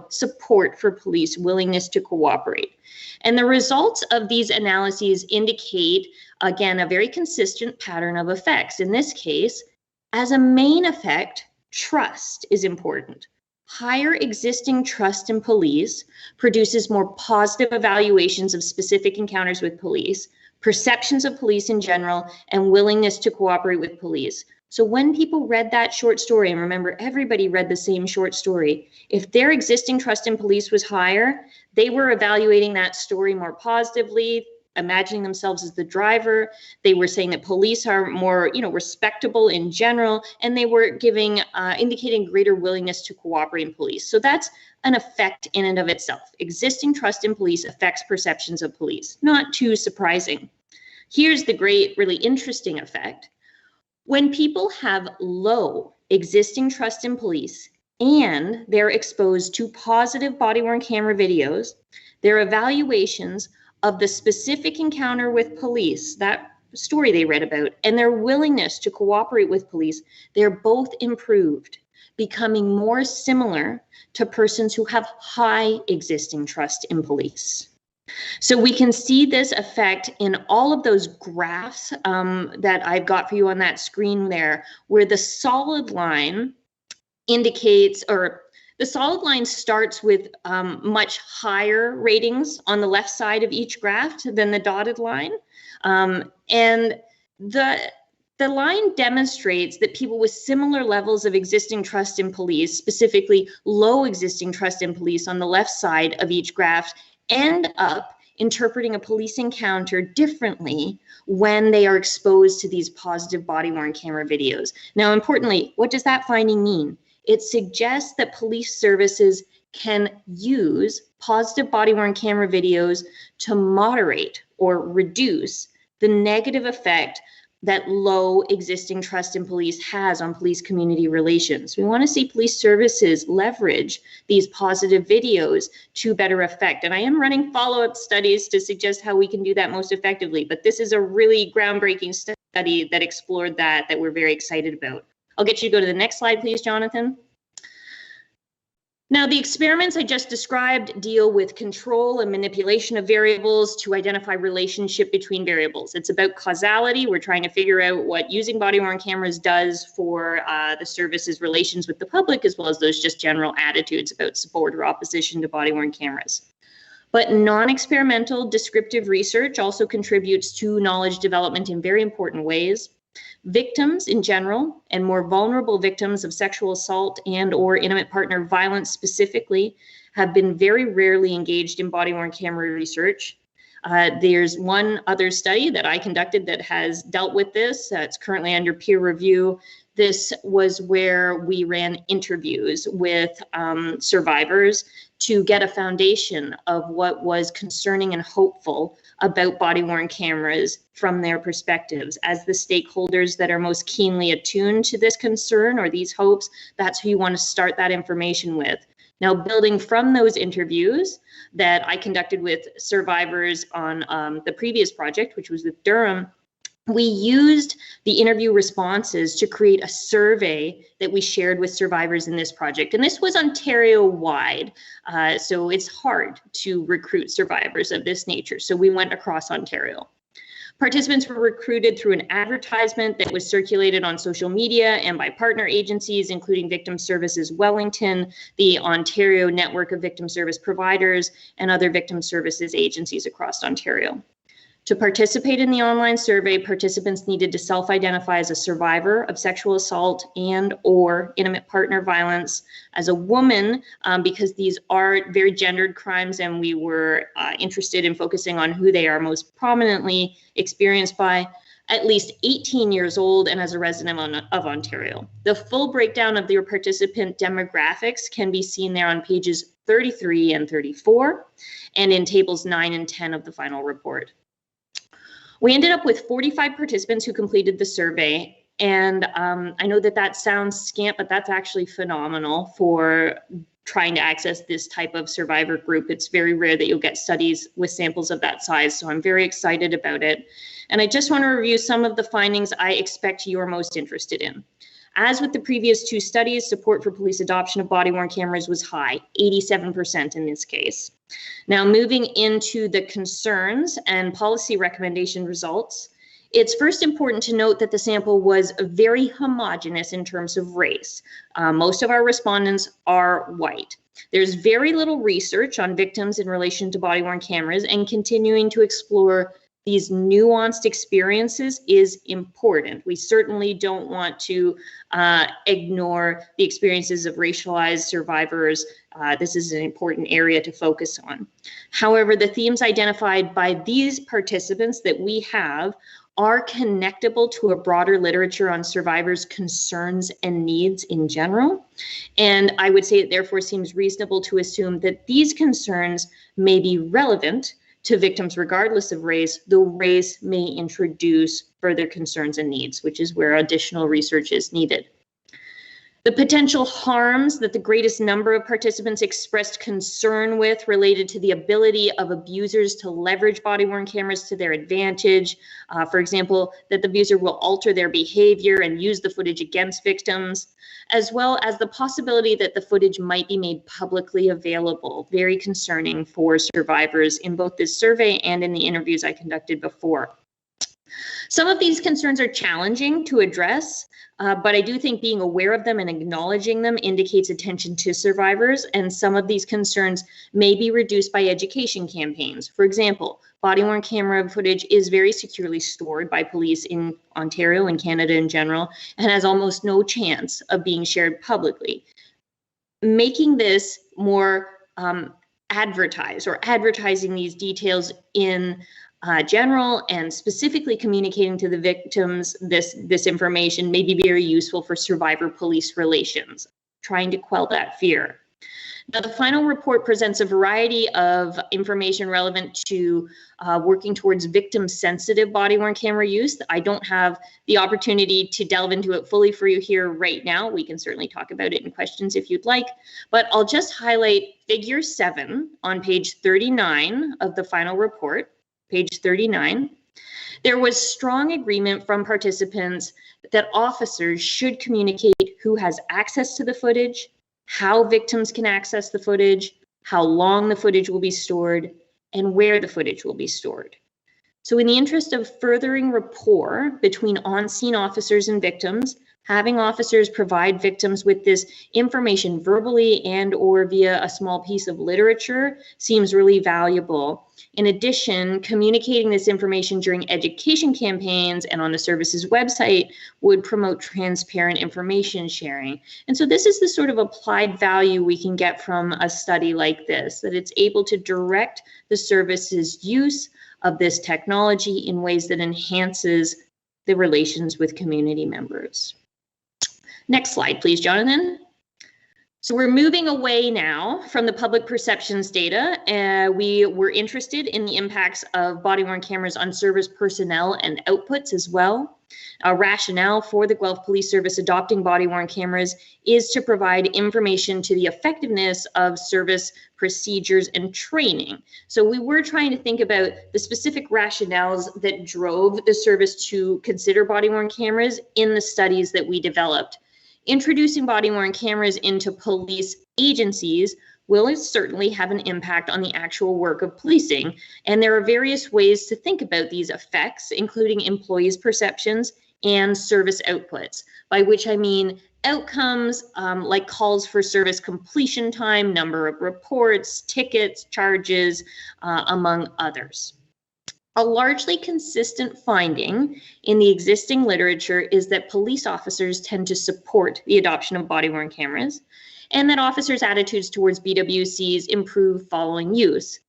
support for police, willingness to cooperate. And the results of these analyses indicate, again, a very consistent pattern of effects. In this case, as a main effect, trust is important. Higher existing trust in police produces more positive evaluations of specific encounters with police, perceptions of police in general, and willingness to cooperate with police. So when people read that short story, and remember, everybody read the same short story, if their existing trust in police was higher, they were evaluating that story more positively, imagining themselves as the driver. They were saying that police are more, respectable in general, and they were indicating greater willingness to cooperate in police. So that's an effect in and of itself. Existing trust in police affects perceptions of police. Not too surprising. Here's the great, really interesting effect. When people have low existing trust in police and they're exposed to positive body-worn camera videos, their evaluations of the specific encounter with police, that story they read about, and their willingness to cooperate with police, they're both improved, becoming more similar to persons who have high existing trust in police. So we can see this effect in all of those graphs that I've got for you on that screen there, where the solid line indicates, or the solid line starts with much higher ratings on the left side of each graph than the dotted line. And the line demonstrates that people with similar levels of existing trust in police, specifically low existing trust in police on the left side of each graph, end up interpreting a police encounter differently when they are exposed to these positive body-worn camera videos. Now, importantly, what does that finding mean? It suggests that police services can use positive body-worn camera videos to moderate or reduce the negative effect that low existing trust in police has on police-community relations. We want to see police services leverage these positive videos to better effect. And I am running follow-up studies to suggest how we can do that most effectively. But this is a really groundbreaking study that explored that we're very excited about. I'll get you to go to the next slide, please, Jonathan. Now, the experiments I just described deal with control and manipulation of variables to identify relationship between variables. It's about causality. We're trying to figure out what using body-worn cameras does for the service's relations with the public, as well as those just general attitudes about support or opposition to body-worn cameras. But non-experimental descriptive research also contributes to knowledge development in very important ways. Victims in general, and more vulnerable victims of sexual assault and or intimate partner violence specifically, have been very rarely engaged in body-worn camera research. There's one other study that I conducted that has dealt with this. It's currently under peer review. This was where we ran interviews with survivors to get a foundation of what was concerning and hopeful about body-worn cameras from their perspectives. As the stakeholders that are most keenly attuned to this concern or these hopes, that's who you want to start that information with. Now, building from those interviews that I conducted with survivors on the previous project, which was with Durham, we used the interview responses to create a survey that we shared with survivors in this project. And this was Ontario-wide, so it's hard to recruit survivors of this nature. So we went across Ontario. Participants were recruited through an advertisement that was circulated on social media and by partner agencies, including Victim Services Wellington, the Ontario Network of Victim Service Providers, and other victim services agencies across Ontario. To participate in the online survey, participants needed to self-identify as a survivor of sexual assault and/or intimate partner violence, as a woman, because these are very gendered crimes, and we were interested in focusing on who they are most prominently experienced by, at least 18 years old, and as a resident of Ontario. The full breakdown of your participant demographics can be seen there on pages 33 and 34, and in tables 9 and 10 of the final report. We ended up with 45 participants who completed the survey, and I know that sounds scant, but that's actually phenomenal for trying to access this type of survivor group. It's very rare that you'll get studies with samples of that size, so I'm very excited about it. And I just want to review some of the findings I expect you're most interested in. As with the previous two studies, support for police adoption of body-worn cameras was high, 87% in this case. Now, moving into the concerns and policy recommendation results, it's first important to note that the sample was very homogeneous in terms of race. Most of our respondents are white. There's very little research on victims in relation to body-worn cameras, and continuing to explore these nuanced experiences is important. We certainly don't want to ignore the experiences of racialized survivors. This is an important area to focus on. However, the themes identified by these participants that we have are connectable to a broader literature on survivors' concerns and needs in general. And I would say it therefore seems reasonable to assume that these concerns may be relevant to victims regardless of race, though race may introduce further concerns and needs, which is where additional research is needed. The potential harms that the greatest number of participants expressed concern with related to the ability of abusers to leverage body-worn cameras to their advantage. For example, that the abuser will alter their behavior and use the footage against victims, as well as the possibility that the footage might be made publicly available. Very concerning for survivors in both this survey and in the interviews I conducted before. Some of these concerns are challenging to address, but I do think being aware of them and acknowledging them indicates attention to survivors, and some of these concerns may be reduced by education campaigns. For example, body-worn camera footage is very securely stored by police in Ontario and Canada in general, and has almost no chance of being shared publicly. Making this more advertised, or advertising these details in general and specifically communicating to the victims this information may be very useful for survivor-police relations, trying to quell that fear. Now, the final report presents a variety of information relevant to working towards victim-sensitive body-worn camera use. I don't have the opportunity to delve into it fully for you here right now. We can certainly talk about it in questions if you'd like, but I'll just highlight figure 7 on page 39 of the final report. Page 39, there was strong agreement from participants that officers should communicate who has access to the footage, how victims can access the footage, how long the footage will be stored, and where the footage will be stored. So in the interest of furthering rapport between on-scene officers and victims, having officers provide victims with this information verbally and/or via a small piece of literature seems really valuable. In addition, communicating this information during education campaigns and on the service's website would promote transparent information sharing. And so this is the sort of applied value we can get from a study like this, that it's able to direct the service's use of this technology in ways that enhances the relations with community members. Next slide, please, Jonathan. So we're moving away now from the public perceptions data. We were interested in the impacts of body-worn cameras on service personnel and outputs as well. A rationale for the Guelph Police Service adopting body-worn cameras is to provide information to the effectiveness of service procedures and training. So we were trying to think about the specific rationales that drove the service to consider body-worn cameras in the studies that we developed. Introducing body-worn cameras into police agencies will certainly have an impact on the actual work of policing. And there are various ways to think about these effects, including employees' perceptions and service outputs, by which I mean outcomes like calls for service completion time, number of reports, tickets, charges, among others. A largely consistent finding in the existing literature is that police officers tend to support the adoption of body-worn cameras, and that officers' attitudes towards BWCs improve following use.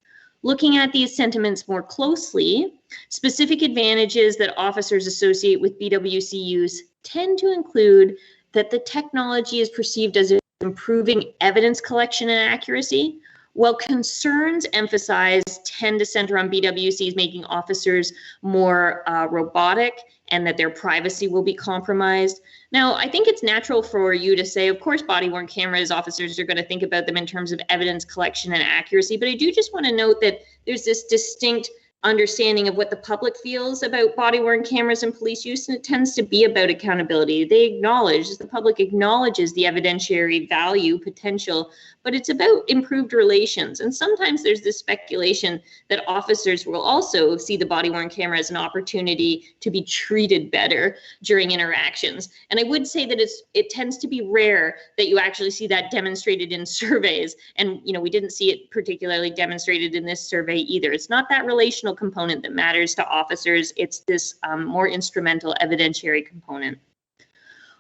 Looking at these sentiments more closely, specific advantages that officers associate with BWC use tend to include that the technology is perceived as improving evidence collection and accuracy, while concerns emphasized tend to center on BWCs making officers more robotic and that their privacy will be compromised. Now, I think it's natural for you to say, of course, body-worn cameras, officers are going to think about them in terms of evidence collection and accuracy, but I do just want to note that there's this distinct understanding of what the public feels about body-worn cameras and police use, and it tends to be about accountability. The public acknowledges the evidentiary value potential, but it's about improved relations. And sometimes there's this speculation that officers will also see the body-worn camera as an opportunity to be treated better during interactions. And I would say that it tends to be rare that you actually see that demonstrated in surveys. And we didn't see it particularly demonstrated in this survey either. It's not that relational component that matters to officers. It's this more instrumental evidentiary component.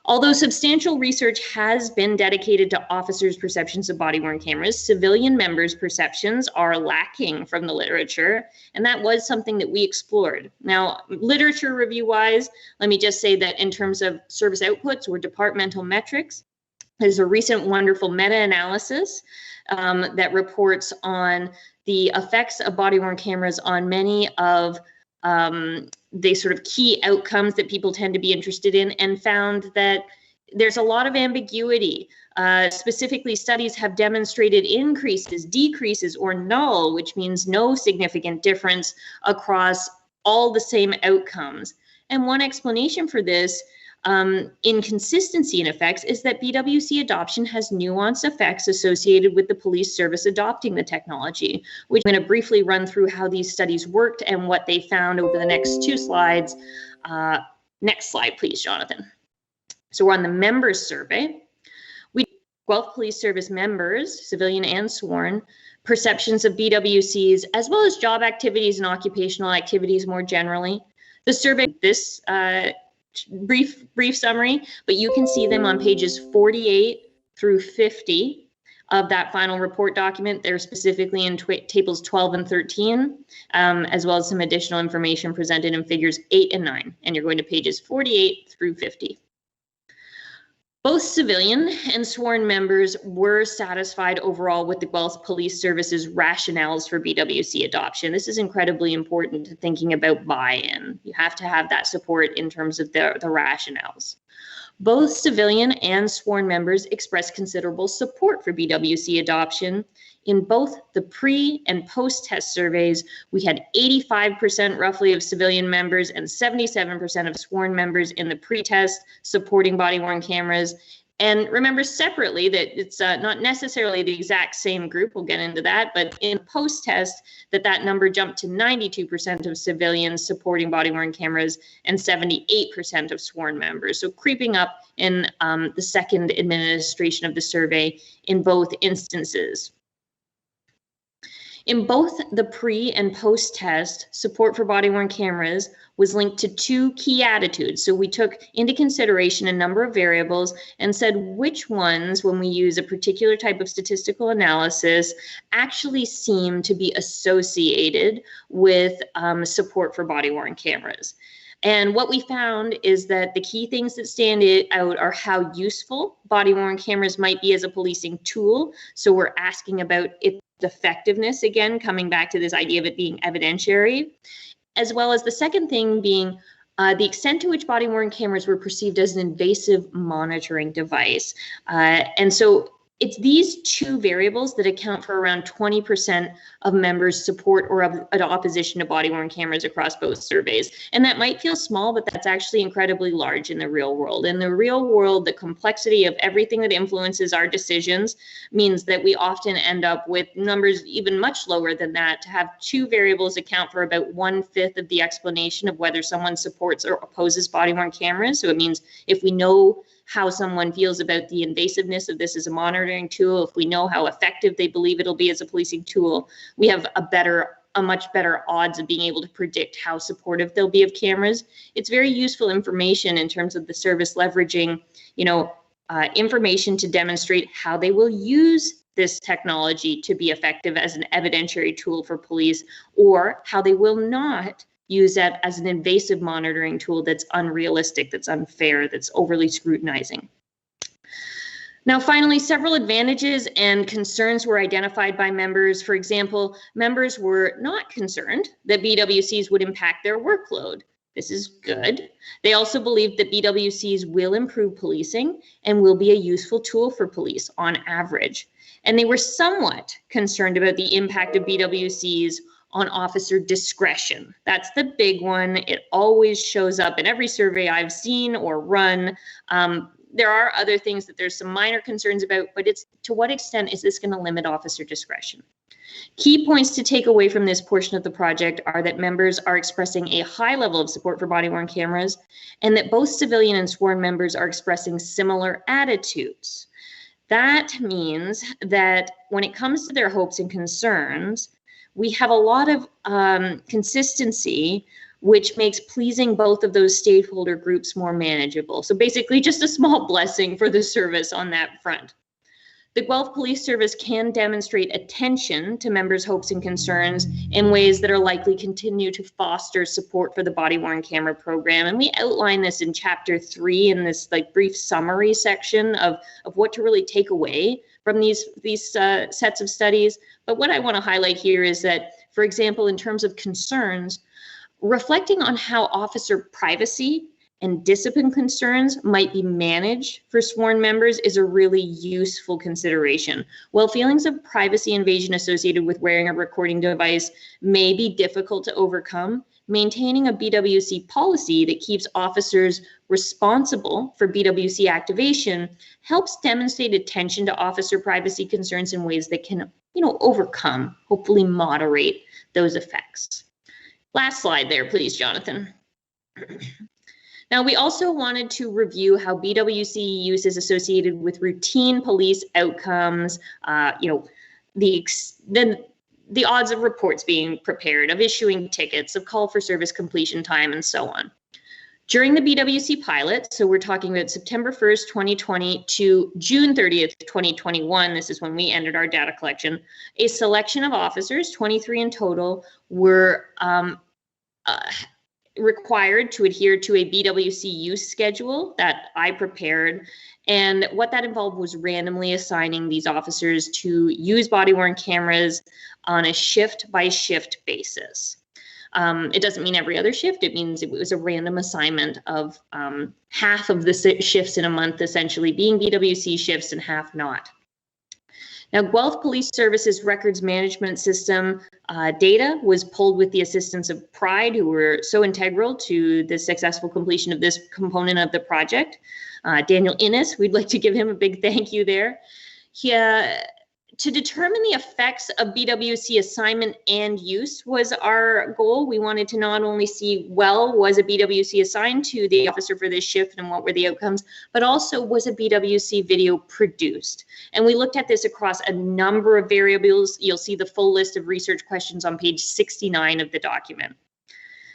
Although substantial research has been dedicated to officers' perceptions of body-worn cameras, civilian members' perceptions are lacking from the literature, and that was something that we explored. Now, literature review-wise, let me just say that in terms of service outputs or departmental metrics, there's a recent wonderful meta-analysis that reports on the effects of body-worn cameras on many of the sort of key outcomes that people tend to be interested in, and found that there's a lot of ambiguity. Specifically, studies have demonstrated increases, decreases, or null, which means no significant difference across all the same outcomes. And one explanation for this inconsistency in effects is that BWC adoption has nuanced effects associated with the police service adopting the technology, which I'm going to briefly run through how these studies worked and what they found over the next two slides. Next slide, please, Jonathan. So we're on the members survey. Guelph Police Service members, civilian and sworn, perceptions of BWCs, as well as job activities and occupational activities more generally. The survey, this brief summary, but you can see them on pages 48 through 50 of that final report document. They're specifically in tables 12 and 13, as well as some additional information presented in figures 8 and 9. And you're going to pages 48 through 50. Both civilian and sworn members were satisfied overall with the Guelph Police Service's rationales for BWC adoption. This is incredibly important to thinking about buy-in. You have to have that support in terms of the rationales. Both civilian and sworn members expressed considerable support for BWC adoption. In both the pre and post-test surveys, we had 85% roughly of civilian members and 77% of sworn members in the pre-test supporting body-worn cameras. And remember separately that it's not necessarily the exact same group, we'll get into that, but in post-test that number jumped to 92% of civilians supporting body-worn cameras and 78% of sworn members. So creeping up in the second administration of the survey in both instances. In both the pre and post-test, support for body-worn cameras was linked to two key attitudes. So we took into consideration a number of variables and said which ones, when we use a particular type of statistical analysis, actually seem to be associated with support for body-worn cameras. And what we found is that the key things that stand out are how useful body-worn cameras might be as a policing tool. So we're asking about its effectiveness, again, coming back to this idea of it being evidentiary, as well as the second thing being the extent to which body-worn cameras were perceived as an invasive monitoring device. And so it's these two variables that account for around 20% of members' support or opposition to body-worn cameras across both surveys. And that might feel small, but that's actually incredibly large in the real world. In the real world, the complexity of everything that influences our decisions means that we often end up with numbers even much lower than that. To have two variables account for about 1/5 of the explanation of whether someone supports or opposes body-worn cameras. So it means if we know how someone feels about the invasiveness of this as a monitoring tool, if we know how effective they believe it'll be as a policing tool, we have a much better odds of being able to predict how supportive they'll be of cameras. It's very useful information in terms of the service leveraging, information to demonstrate how they will use this technology to be effective as an evidentiary tool for police, or how they will not use that as an invasive monitoring tool that's unrealistic, that's unfair, that's overly scrutinizing. Now, finally, several advantages and concerns were identified by members. For example, members were not concerned that BWCs would impact their workload. This is good. They also believed that BWCs will improve policing and will be a useful tool for police on average. And they were somewhat concerned about the impact of BWCs on officer discretion. That's the big one. It always shows up in every survey I've seen or run. There are other things that there's some minor concerns about, but it's to what extent is this going to limit officer discretion? Key points to take away from this portion of the project are that members are expressing a high level of support for body-worn cameras, and that both civilian and sworn members are expressing similar attitudes. That means that when it comes to their hopes and concerns, we have a lot of consistency, which makes pleasing both of those stakeholder groups more manageable. So basically just a small blessing for the service on that front. The Guelph Police Service can demonstrate attention to members' hopes and concerns in ways that are likely continue to foster support for the body-worn camera program. And we outline this in chapter 3 in this brief summary section of what to really take away from these sets of studies. But what I want to highlight here is that, for example, in terms of concerns, reflecting on how officer privacy and discipline concerns might be managed for sworn members is a really useful consideration. While feelings of privacy invasion associated with wearing a recording device may be difficult to overcome, maintaining a BWC policy that keeps officers responsible for BWC activation helps demonstrate attention to officer privacy concerns in ways that can, overcome, hopefully moderate those effects. Last slide there, please, Jonathan. Now, we also wanted to review how BWC use is associated with routine police outcomes, the odds of reports being prepared, of issuing tickets, of call for service completion time, and so on. During the BWC pilot, so we're talking about September 1st, 2020 to June 30th, 2021, this is when we ended our data collection, a selection of officers, 23 in total, were required to adhere to a BWC use schedule that I prepared. And what that involved was randomly assigning these officers to use body-worn cameras on a shift-by-shift basis. It doesn't mean every other shift. It means it was a random assignment of half of the shifts in a month essentially being BWC shifts and half not. Now, Guelph Police Services records management system data was pulled with the assistance of Pride, who were so integral to the successful completion of this component of the project. Daniel Innes, we'd like to give him a big thank you there. To determine the effects of BWC assignment and use was our goal. We wanted to not only see, was a BWC assigned to the officer for this shift and what were the outcomes, but also was a BWC video produced. And we looked at this across a number of variables. You'll see the full list of research questions on page 69 of the document.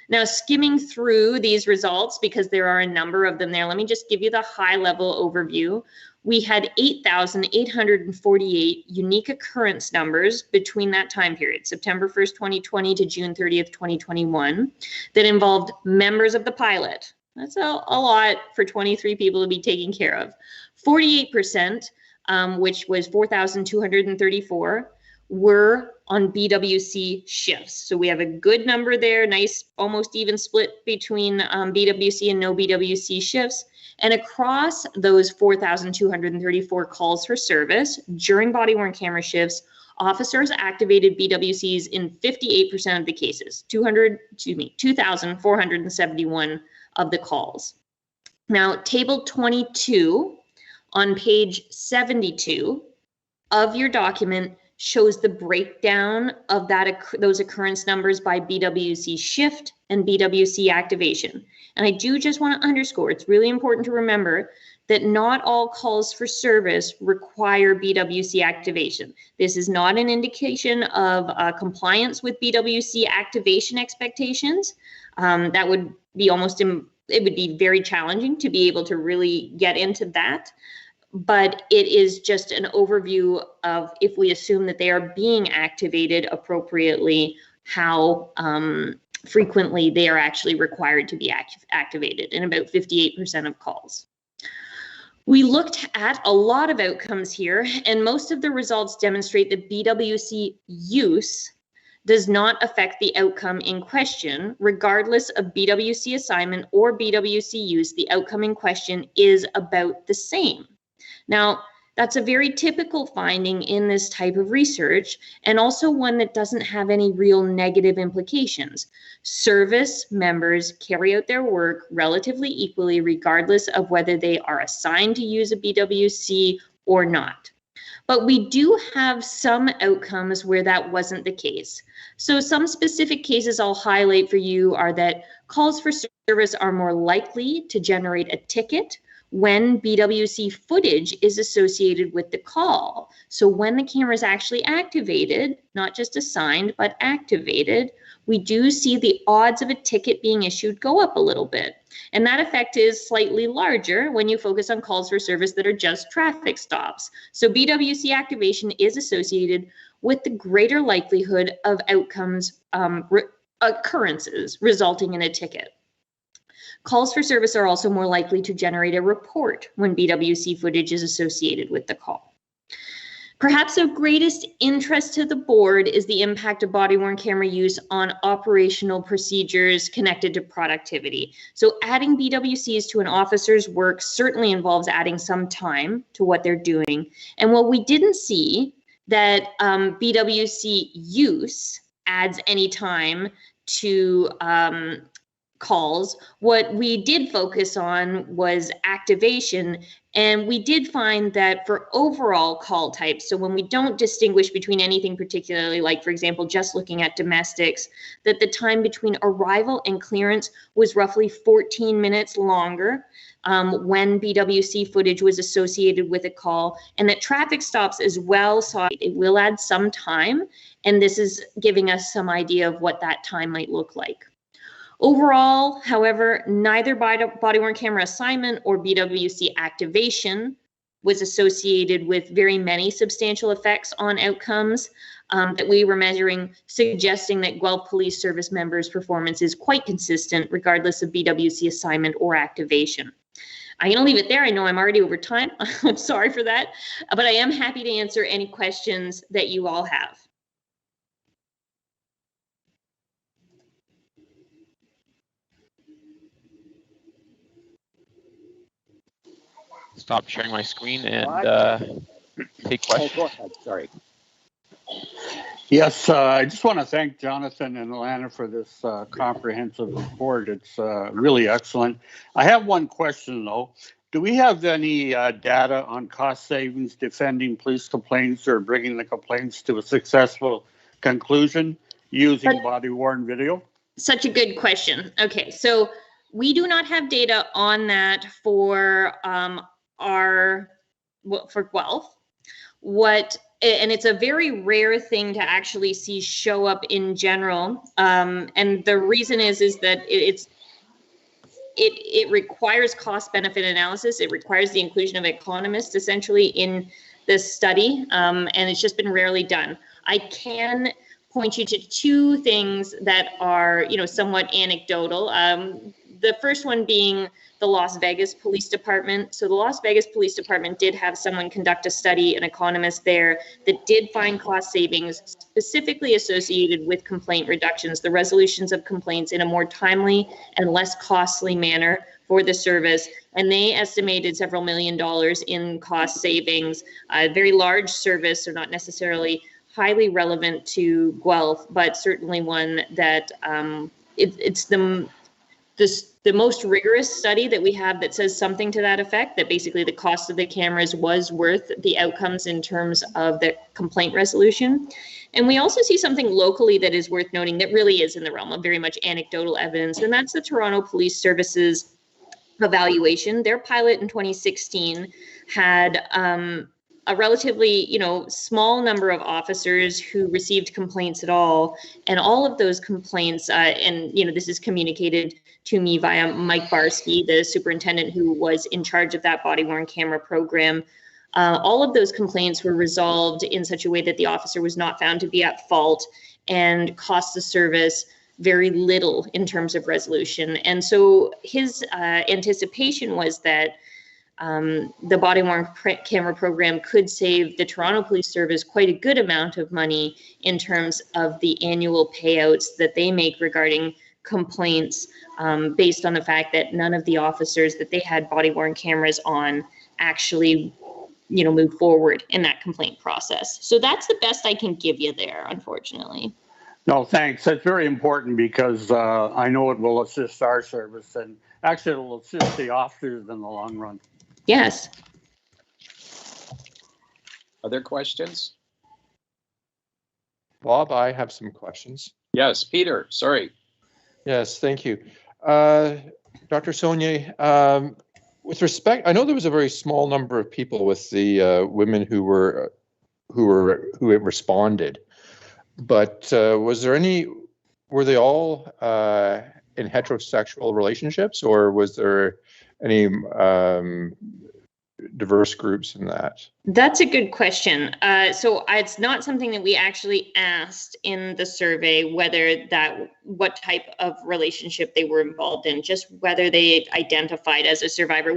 Now, skimming through these results, because there are a number of them there, let me just give you the high-level overview. We had 8,848 unique occurrence numbers between that time period, September 1st, 2020 to June 30th, 2021, that involved members of the pilot. That's a lot for 23 people to be taken care of. 48%, which was 4,234, were on BWC shifts. So we have a good number there, nice, almost even split between BWC and no BWC shifts. And across those 4,234 calls for service during body-worn camera shifts, officers activated BWCs in 58% of the cases, 2,471 of the calls. Now, table 22 on page 72 of your document shows the breakdown of those occurrence numbers by BWC shift and BWC activation. And I do just want to underscore, it's really important to remember that not all calls for service require BWC activation. This is not an indication of compliance with BWC activation expectations. That would be it would be very challenging to be able to really get into that. But it is just an overview of, if we assume that they are being activated appropriately, how frequently they are actually required to be activated in about 58% of calls. We looked at a lot of outcomes here, and most of the results demonstrate that BWC use does not affect the outcome in question. Regardless of BWC assignment or BWC use, the outcome in question is about the same. Now, that's a very typical finding in this type of research, and also one that doesn't have any real negative implications. Service members carry out their work relatively equally, regardless of whether they are assigned to use a BWC or not. But we do have some outcomes where that wasn't the case. So some specific cases I'll highlight for you are that calls for service are more likely to generate a ticket when BWC footage is associated with the call. So when the camera is actually activated, not just assigned, but activated, we do see the odds of a ticket being issued go up a little bit. And that effect is slightly larger when you focus on calls for service that are just traffic stops. So BWC activation is associated with the greater likelihood of outcomes, occurrences resulting in a ticket. Calls for service are also more likely to generate a report when BWC footage is associated with the call. Perhaps of greatest interest to the board is the impact of body-worn camera use on operational procedures connected to productivity. So adding BWCs to an officer's work certainly involves adding some time to what they're doing. And while we didn't see that BWC use adds any time to calls, what we did focus on was activation, and we did find that for overall call types, so when we don't distinguish between anything particularly, like for example just looking at domestics, that the time between arrival and clearance was roughly 14 minutes longer when BWC footage was associated with a call, and that traffic stops as well saw it will add some time, and this is giving us some idea of what that time might look like. Overall, however, neither body-worn camera assignment or BWC activation was associated with very many substantial effects on outcomes that we were measuring, suggesting that Guelph Police Service members' performance is quite consistent regardless of BWC assignment or activation. I'm going to leave it there. I know I'm already over time. I'm sorry for that, but I am happy to answer any questions that you all have.
Stop sharing my screen and take questions.
Go ahead, sorry.
Yes, I just want to thank Jonathan and Alana for this comprehensive report. It's really excellent. I have one question, though. Do we have any data on cost savings defending police complaints or bringing the complaints to a successful conclusion using body-worn video?
Such a good question. Okay, so we do not have data on that for for Guelph. And it's a very rare thing to actually see show up in general. And the reason is that it requires cost benefit analysis. It requires the inclusion of economists essentially in this study. And it's just been rarely done. I can point you to two things that are, somewhat anecdotal. the first one being the Las Vegas Police Department. So the Las Vegas Police Department did have someone conduct a study, an economist there, that did find cost savings specifically associated with complaint reductions, the resolutions of complaints in a more timely and less costly manner for the service. And they estimated several $1 million in cost savings. A very large service, so not necessarily highly relevant to Guelph, but certainly one that it's the most rigorous study that we have that says something to that effect, that basically the cost of the cameras was worth the outcomes in terms of the complaint resolution. And we also see something locally that is worth noting that really is in the realm of very much anecdotal evidence, and that's the Toronto Police Services evaluation. Their pilot in 2016 had a relatively, small number of officers who received complaints at all. And all of those complaints, and this is communicated to me via Mike Barsky, the superintendent who was in charge of that body-worn camera program. All of those complaints were resolved in such a way that the officer was not found to be at fault and cost the service very little in terms of resolution. And so his anticipation was that the body-worn camera program could save the Toronto Police Service quite a good amount of money in terms of the annual payouts that they make regarding complaints, based on the fact that none of the officers that they had body-worn cameras on actually move forward in that complaint process. So that's the best I can give you there, unfortunately.
No, thanks. That's very important because I know it will assist our service, and actually it will assist the officers in the long run.
Yes.
Other questions?
Bob, I have some questions.
Yes, Peter, sorry.
Yes, thank you. Dr. Saulnier, with respect, I know there was a very small number of people with the women who responded, but were they all in heterosexual relationships, or was there any diverse groups in that?
That's a good question. So it's not something that we actually asked in the survey, what type of relationship they were involved in, just whether they identified as a survivor.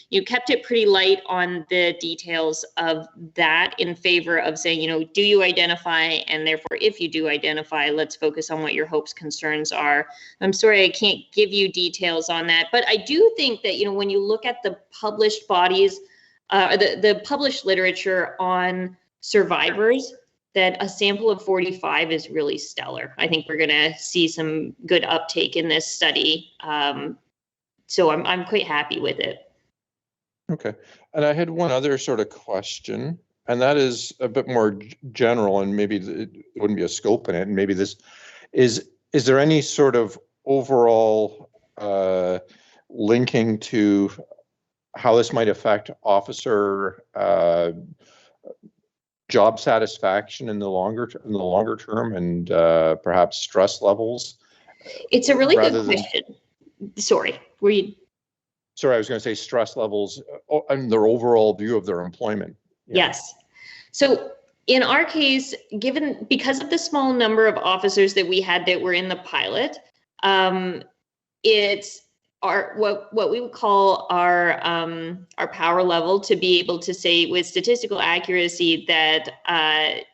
You kept it pretty light on the details of that, in favor of saying, do you identify? And therefore, if you do identify, let's focus on what your hopes, concerns are. I'm sorry, I can't give you details on that, but I do think that, when you look at the published bodies, the published literature on survivors, that a sample of 45 is really stellar. I think we're going to see some good uptake in this study. So I'm quite happy with it.
Okay. And I had one other sort of question, and that is a bit more general, and maybe it wouldn't be a scope in it. And maybe this is there any sort of overall linking to how this might affect officer job satisfaction in the longer term, and perhaps stress levels?
It's a really good question. Sorry, were you?
Sorry, I was going to say stress levels and their overall view of their employment. Yeah. Yes.
So in our case, because of the small number of officers that we had that were in the pilot, it's what we would call our power level to be able to say with statistical accuracy that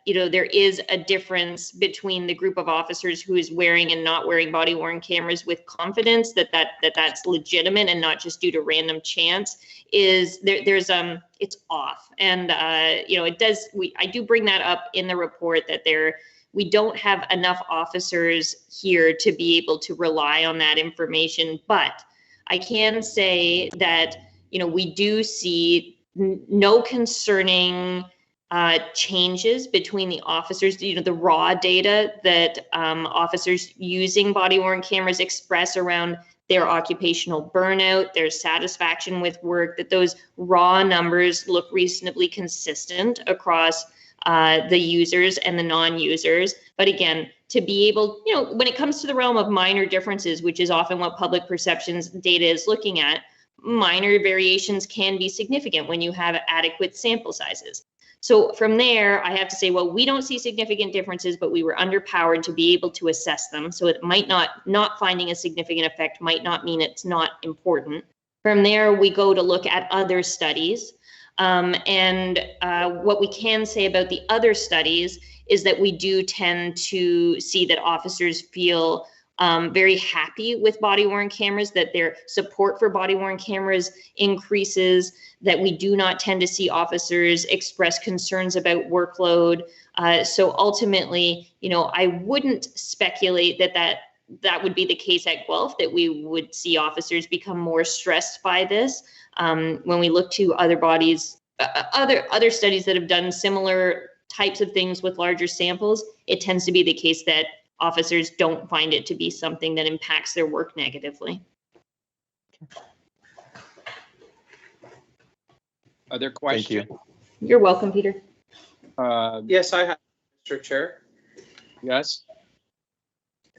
there is a difference between the group of officers who is wearing and not wearing body-worn cameras with confidence that's legitimate and not just due to random chance. It's off, and it does. I do bring that up in the report that we don't have enough officers here to be able to rely on that information, but I can say that, we do see no concerning changes between the officers. The raw data that officers using body-worn cameras express around their occupational burnout, their satisfaction with work, that those raw numbers look reasonably consistent across the users and the non-users. But again, to be able, when it comes to the realm of minor differences, which is often what public perceptions data is looking at, minor variations can be significant when you have adequate sample sizes. So from there, I have to say, well, we don't see significant differences, but we were underpowered to be able to assess them. So it might not finding a significant effect might not mean it's not important. From there, we go to look at other studies. What we can say about the other studies is that we do tend to see that officers feel very happy with body-worn cameras, that their support for body-worn cameras increases, that we do not tend to see officers express concerns about workload. So ultimately, I wouldn't speculate that would be the case at Guelph, that we would see officers become more stressed by this. When we look to other bodies, other studies that have done similar types of things with larger samples, it tends to be the case that officers don't find it to be something that impacts their work negatively.
Other questions?
You're welcome, Peter.
Yes, I have, Mr. Chair.
Yes.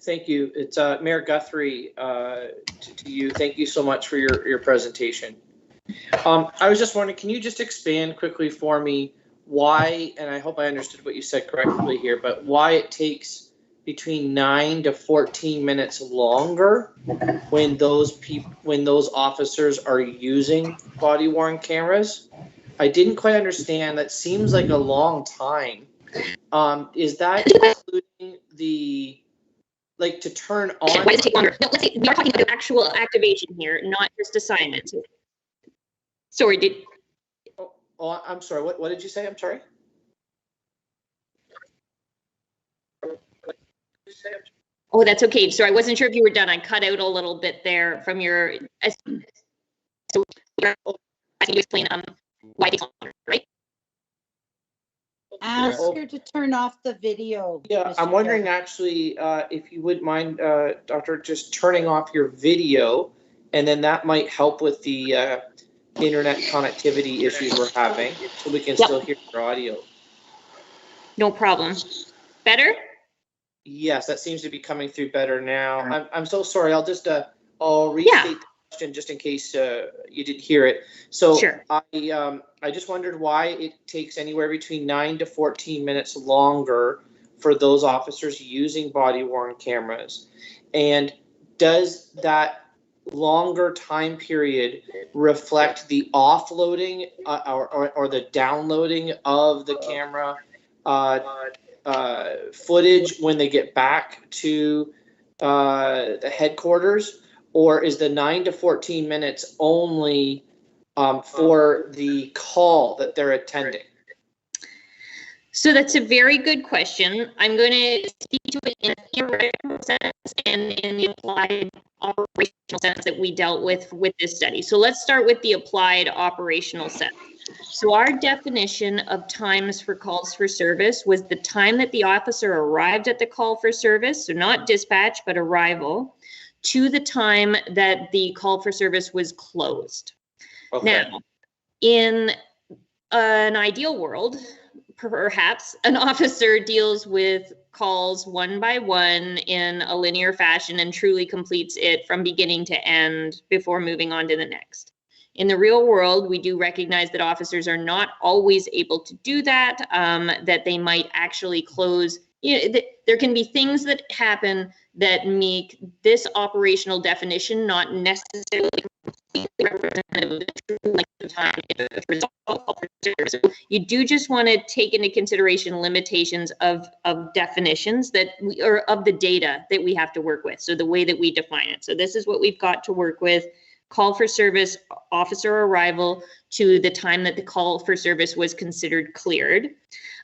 Thank you. It's Mayor Guthrie, to you. Thank you so much for your presentation. I was just wondering, can you just expand quickly for me why, and I hope I understood what you said correctly here, but why it takes between 9 to 14 minutes longer when those officers are using body-worn cameras? I didn't quite understand. That seems like a long time. Is that including the, like, to turn on?
Why does it take longer? No, let's say we are talking about actual activation here, not just assignments. Sorry,
Oh, I'm sorry. What did you say? I'm sorry.
Oh, that's okay. So I wasn't sure if you were done. I cut out a little bit there from your. So I can explain why it takes longer, right?
Ask her to turn off the video.
Yeah,
Mr.
I'm wondering
Chair.
actually if you wouldn't mind, Doctor, just turning off your video, and then that might help with the internet connectivity issues we're having, so we can still hear your audio.
No problem. Better?
Yes, that seems to be coming through better now. I'm so sorry. I'll just I'll restate the question just in case you didn't hear it. So
Sure.
I just wondered why it takes anywhere between 9 to 14 minutes longer for those officers using body-worn cameras, and does that longer time period reflect the offloading or the downloading of the camera footage when they get back to the headquarters, or is the 9 to 14 minutes only for the call that they're attending?
So that's a very good question. I'm going to speak to it in a theoretical sense and in the applied operational sense that we dealt with this study. So let's start with the applied operational sense. So our definition of times for calls for service was the time that the officer arrived at the call for service, so not dispatch, but arrival, to the time that the call for service was closed. Okay. Now, in an ideal world, perhaps an officer deals with calls one by one in a linear fashion and truly completes it from beginning to end before moving on to the next. In the real world, we do recognize that officers are not always able to do that, that they might actually close. There can be things that happen that make this operational definition not necessarily representative of the true length of time. You do just want to take into consideration limitations of definitions that or of the data that we have to work with. So the way that we define it. So this is what we've got to work with. Call for service, officer arrival to the time that the call for service was considered cleared.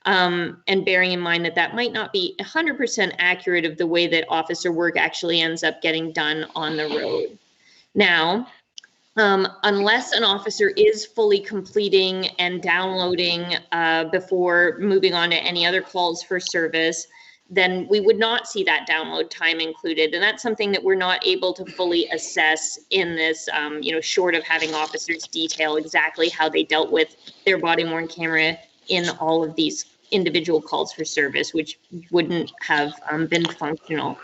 And bearing in mind that that might not be 100% accurate of the way that officer work actually ends up getting done on the road. Now, unless an officer is fully completing and downloading before moving on to any other calls for service, then we would not see that download time included. And that's something that we're not able to fully assess in this, short of having officers detail exactly how they dealt with their body-worn camera in all of these individual calls for service, which wouldn't have been functional.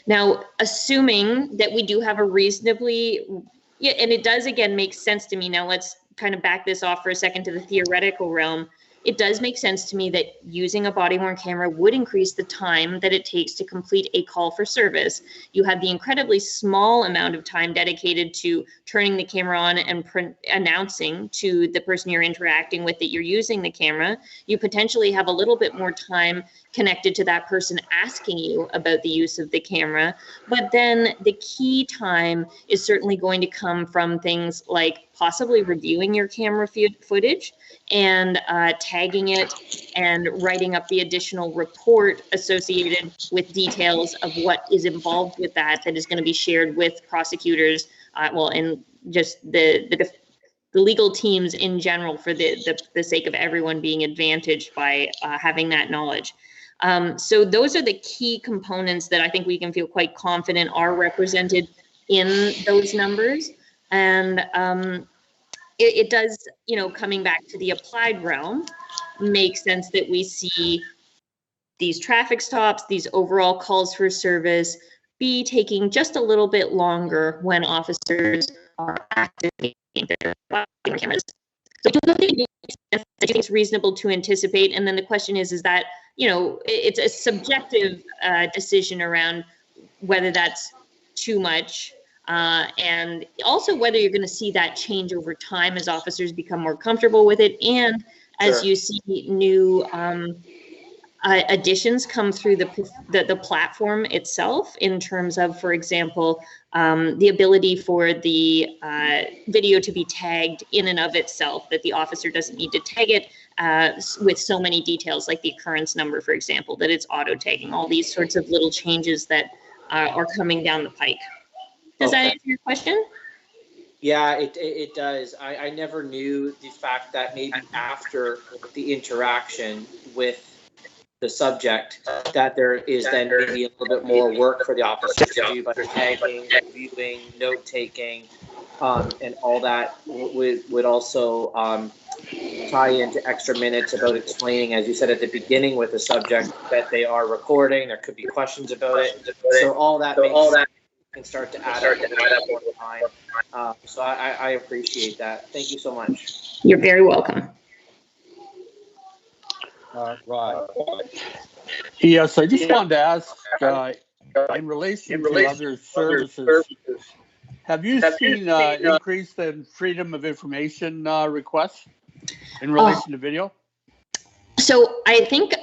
Now, assuming that we do have a reasonably, and it does again make sense to me. Now let's kind of back this off for a second to the theoretical realm. it does make sense to me that using a body-worn camera would increase the time that it takes to complete a call for service. You have the incredibly small amount of time dedicated to turning the camera on and announcing to the person you're interacting with that you're using the camera. You potentially have a little bit more time connected to that person asking you about the use of the camera. But then the key time is certainly going to come from things like possibly reviewing your camera footage and tagging it and writing up the additional report associated with details of what is involved with that is going to be shared with prosecutors, and just the legal teams in general, for the sake of everyone being advantaged by having that knowledge. So those are the key components that I think we can feel quite confident are represented in those numbers. And it does, coming back to the applied realm, make sense that we see these traffic stops, these overall calls for service be taking just a little bit longer when officers are activating their body cameras. So I think it's reasonable to anticipate. And then the question is that, it's a subjective decision around whether that's too much, and also whether you're going to see that change over time as officers become more comfortable with it, and as you see new additions come through the platform itself, in terms of, for example, the ability for the video to be tagged in and of itself, that the officer doesn't need to tag it with so many details, like the occurrence number, for example, that it's auto tagging, all these sorts of little changes that are coming down the pike. Does that answer your question?
Yeah, it does. I never knew the fact that maybe after the interaction with the subject, that there is then maybe a little bit more work for the officer to do by tagging, reviewing, note taking, and all that would also tie into extra minutes about explaining, as you said at the beginning with the subject, that they are recording. There could be questions about it. So all that can start to add up over time. So I appreciate that. Thank you so much.
You're very welcome.
Right.
Yes, I just wanted to ask, in relation to other services, have you seen increase in freedom of information requests in relation to video?
So I think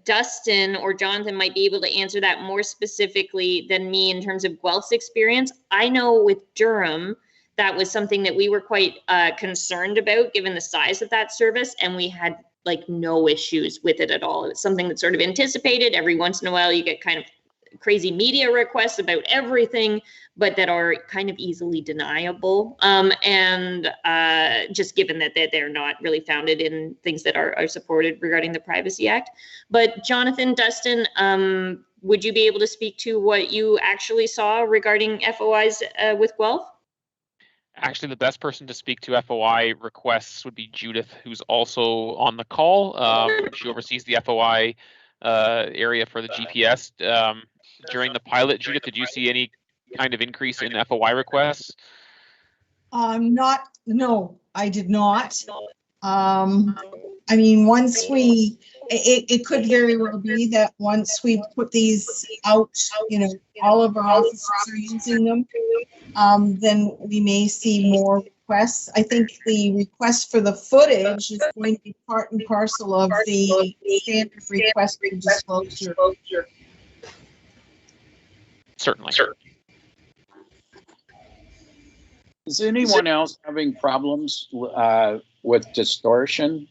Dustin or Jonathan might be able to answer that more specifically than me in terms of Guelph's experience. I know with Durham, that was something that we were quite concerned about, given the size of that service, and we had no issues with it at all. It's something that's sort of anticipated. Every once in a while, you get kind of crazy media requests about everything, but that are kind of easily deniable. And just given that they're not really founded in things that are supported regarding the Privacy Act. But Jonathan, Dustin, would you be able to speak to what you actually saw regarding FOIs with Guelph?
Actually, the best person to speak to FOI requests would be Judith, who's also on the call. She oversees the FOI area for the GPS. During the pilot, Judith, did you see any kind of increase in FOI requests?
No, I did not. I mean, once it could very well be that once we put these out, all of our officers are using them, then we may see more requests. I think the request for the footage is going to be part and parcel of the standard request for disclosure.
Certainly.
Is anyone else having problems with distortion?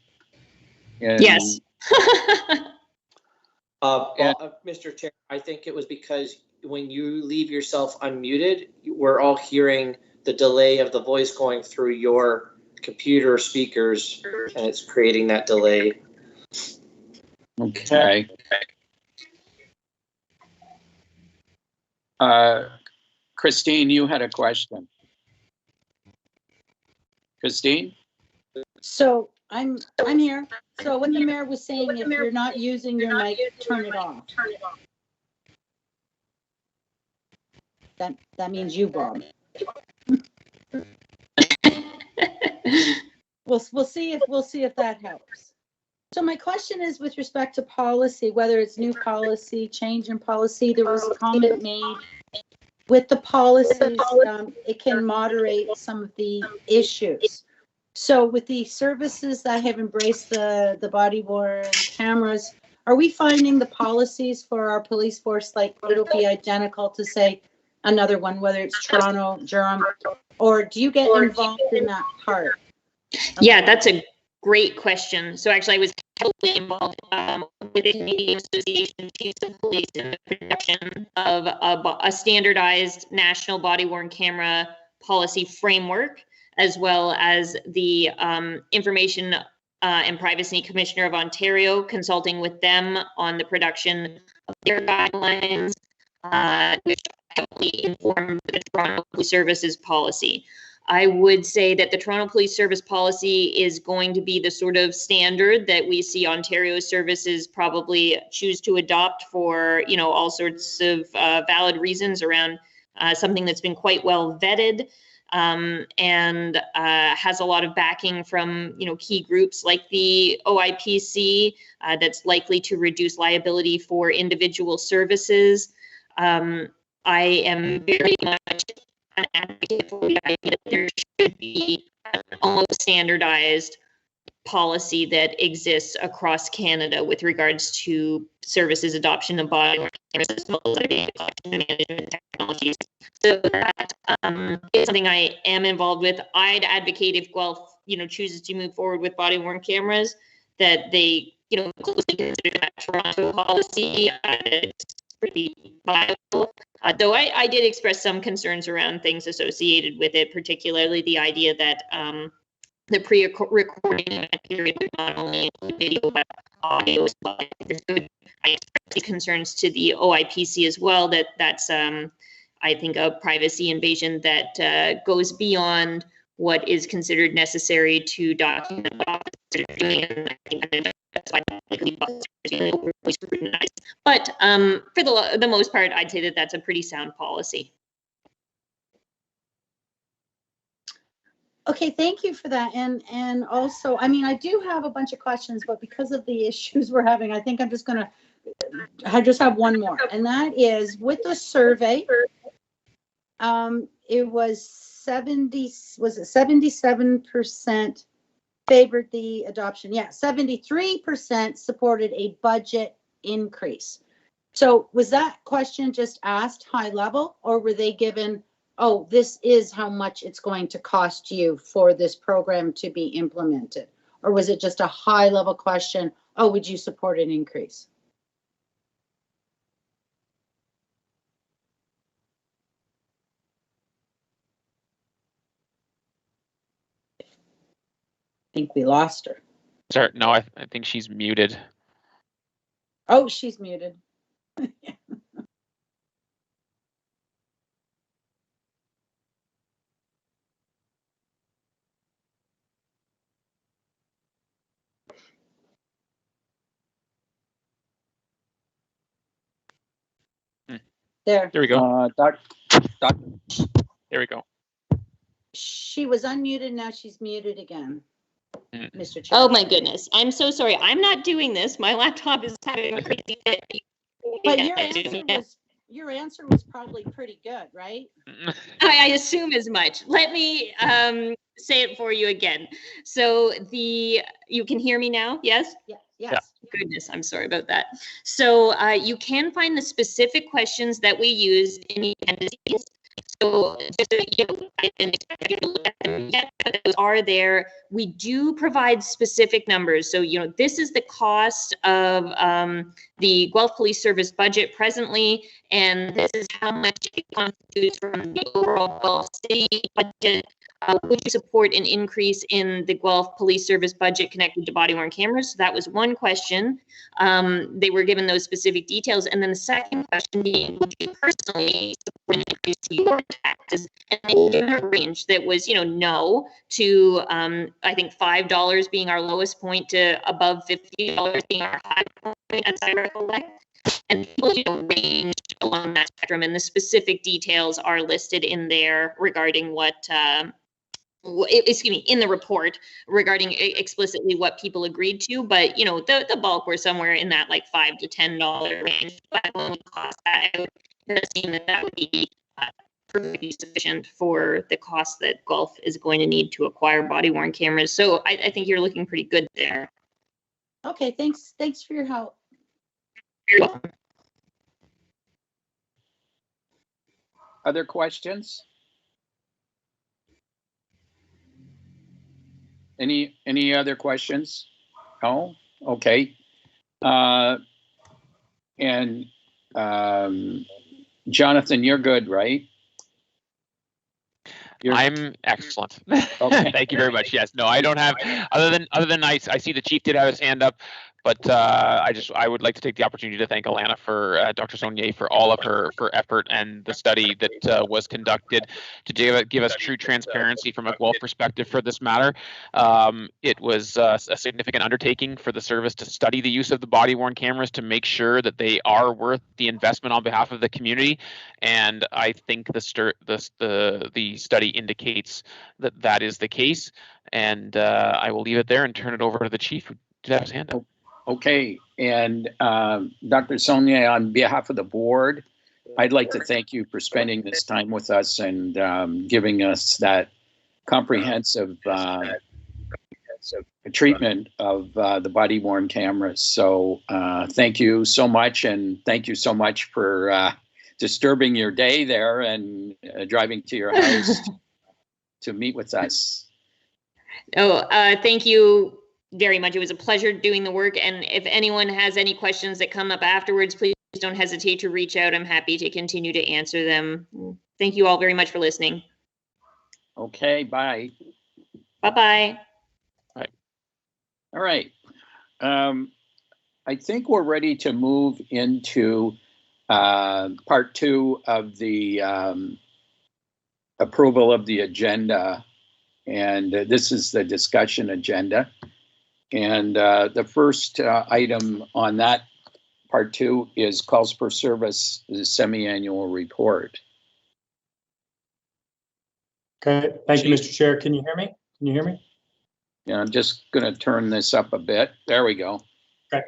Yes.
Mr. Chair, I think it was because when you leave yourself unmuted, we're all hearing the delay of the voice going through your computer speakers, and it's creating that delay.
Okay. Christine, you had a question. Christine?
So I'm here. So what the mayor was saying, if you're not using your mic, turn it off. That means you, Bob. we'll see if that helps. So my question is with respect to policy, whether it's new policy, change in policy, there was a comment made with the policies, it can moderate some of the issues. So with the services that have embraced the body worn cameras, are we finding the policies for our police force, like it'll be identical to say another one, whether it's Toronto, Durham, or do you get involved in that part?
Yeah, that's a great question. So actually, I was heavily involved with the Canadian Association of Chiefs of Police in the production of a standardized national body-worn camera policy framework, as well as the Information and Privacy Commissioner of Ontario, consulting with them on the production of their guidelines, which heavily informed the Toronto Police Services policy. I would say that the Toronto Police Service policy is going to be the sort of standard that we see Ontario services probably choose to adopt for, you know, all sorts of valid reasons around something that's been quite well vetted and has a lot of backing from, you know, key groups like the OIPC that's likely to reduce liability for individual services. I am very much an advocate for the idea that there should be an almost standardized policy that exists across Canada with regards to services adoption of body-worn cameras as well as identity collection and management technologies. So that is something I am involved with. I'd advocate if Guelph, you know, chooses to move forward with body-worn cameras, that they, you know, closely consider that Toronto policy. It's pretty viable. Though I did express some concerns around things associated with it, particularly the idea that the pre-recording period would not only include video but audio as well. I expressed these concerns to the OIPC as well. That's I think a privacy invasion that goes beyond what is considered necessary to document what officers are doing. And I think that's why but for the most part, I'd say that that's a pretty sound policy.
Okay, thank you for that. And also, I mean, I do have a bunch of questions, but because of the issues we're having, I think I'm just gonna, I just have one more, and that is with the survey, it was 77% favored the adoption. Yeah, 73% supported a budget increase. So was that question just asked high level, or were they given, oh, this is how much it's going to cost you for this program to be implemented? Or was it just a high level question, oh, would you support an increase? I think we lost her.
Sorry, no, I think she's muted.
Oh, she's muted. There.
There we go. There we go.
She was unmuted, now she's muted again. Mr. Chair.
Oh my goodness. I'm so sorry. I'm not doing this. My laptop is having a crazy day.
But your answer was probably pretty good, right?
I assume as much. Let me say it for you again. So you can hear me now? Yes?
Yeah. Yes.
Yeah.
Goodness, I'm sorry about that. So you can find the specific questions that we use in the appendices. So just so you know, I didn't expect you to look at them yet, but those are there. We do provide specific numbers. So, you know, this is the cost of the Guelph Police Service budget presently, and this is how much it constitutes from the overall Guelph City budget. Would you support an increase in the Guelph Police Service budget connected to body-worn cameras? So that was one question. They were given those specific details. And then the second question being, would you personally support an increase to your taxes? And they were given a range that was, you know, no to, I think, $5 being our lowest point to above $50 being our high point, as I recollect. And people, you know, range along that spectrum, and the specific details are listed in there regarding what excuse me, in the report regarding explicitly what people agreed to, but you know, the bulk were somewhere in that like $5 to $10 range. But when we cost that out, it does seem that would be perfectly sufficient for the cost that golf is going to need to acquire body-worn cameras. So I think you're looking pretty good there.
Okay, thanks for your help.
You're welcome.
Other questions? Any other questions? No? Okay. And Jonathan, you're good, right?
I'm excellent.
Okay.
Thank you very much. Yes. No, I don't have, other than I see the chief did have his hand up, but I would like to take the opportunity to thank Alana for Dr. Saulnier for all of her effort and the study that was conducted to give us true transparency from a Guelph perspective for this matter. It was a significant undertaking for the service to study the use of the body-worn cameras to make sure that they are worth the investment on behalf of the community, and I think the study indicates that that is the case. And I will leave it there and turn it over to the chief who did have his hand up.
Okay, and Dr. Saulnier, on behalf of the board, I'd like to thank you for spending this time with us and giving us that comprehensive treatment of the body-worn cameras. So thank you so much, and thank you so much for disturbing your day there and driving to your house to meet with us.
Oh, thank you very much. It was a pleasure doing the work. And if anyone has any questions that come up afterwards, please don't hesitate to reach out. I'm happy to continue to answer them. Thank you all very much for listening.
Okay, bye.
Bye-bye.
All right. I think we're ready to move into part 2 of the approval of the agenda. And this is the discussion agenda. And the first item on that part 2 is calls for service, the semi-annual report.
Okay, thank you, Mr. Chair. Can you hear me? Can you hear me?
Yeah, I'm just going to turn this up a bit. There we go.
Okay.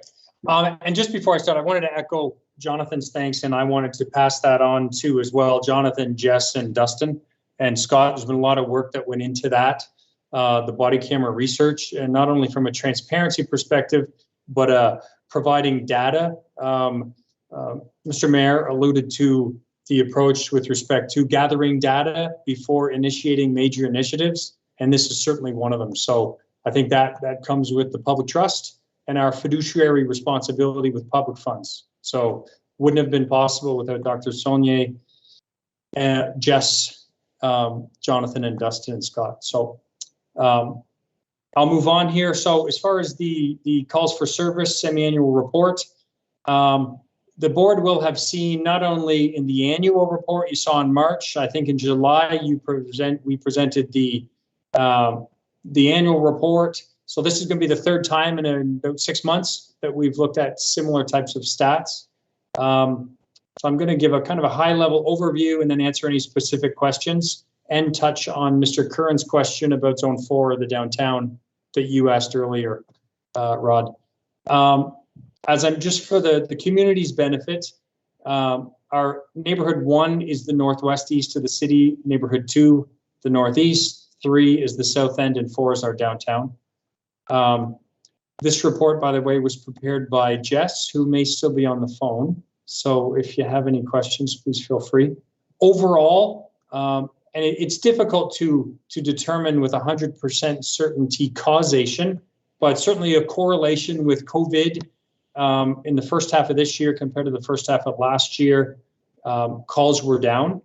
And just before I start, I wanted to echo Jonathan's thanks, and I wanted to pass that on to as well, Jonathan, Jess, and Dustin, and Scott. There's been a lot of work that went into that. The body camera research, and not only from a transparency perspective, but providing data. Mr. Mayor alluded to the approach with respect to gathering data before initiating major initiatives, and this is certainly one of them. So I think that comes with the public trust and our fiduciary responsibility with public funds. So wouldn't have been possible without Dr. Saulnier, Jess, Jonathan, and Dustin, and Scott. So I'll move on here. So as far as the calls for service semi-annual report, the board will have seen not only in the annual report you saw in March, I think in July we presented the annual report. So this is going to be the third time in about 6 months that we've looked at similar types of stats. So I'm going to give a kind of a high level overview and then answer any specific questions and touch on Mr. Curran's question about Zone 4 of the downtown that you asked earlier, Rod. As I'm just for the community's benefit, our neighborhood 1 is the northwest east of the city, neighborhood 2, the northeast, 3 is the south end, and 4 is our downtown. This report, by the way, was prepared by Jess, who may still be on the phone. So if you have any questions, please feel free. Overall, and it's difficult to determine with 100% certainty causation, but certainly a correlation with COVID in the first half of this year compared to the first half of last year. Calls were down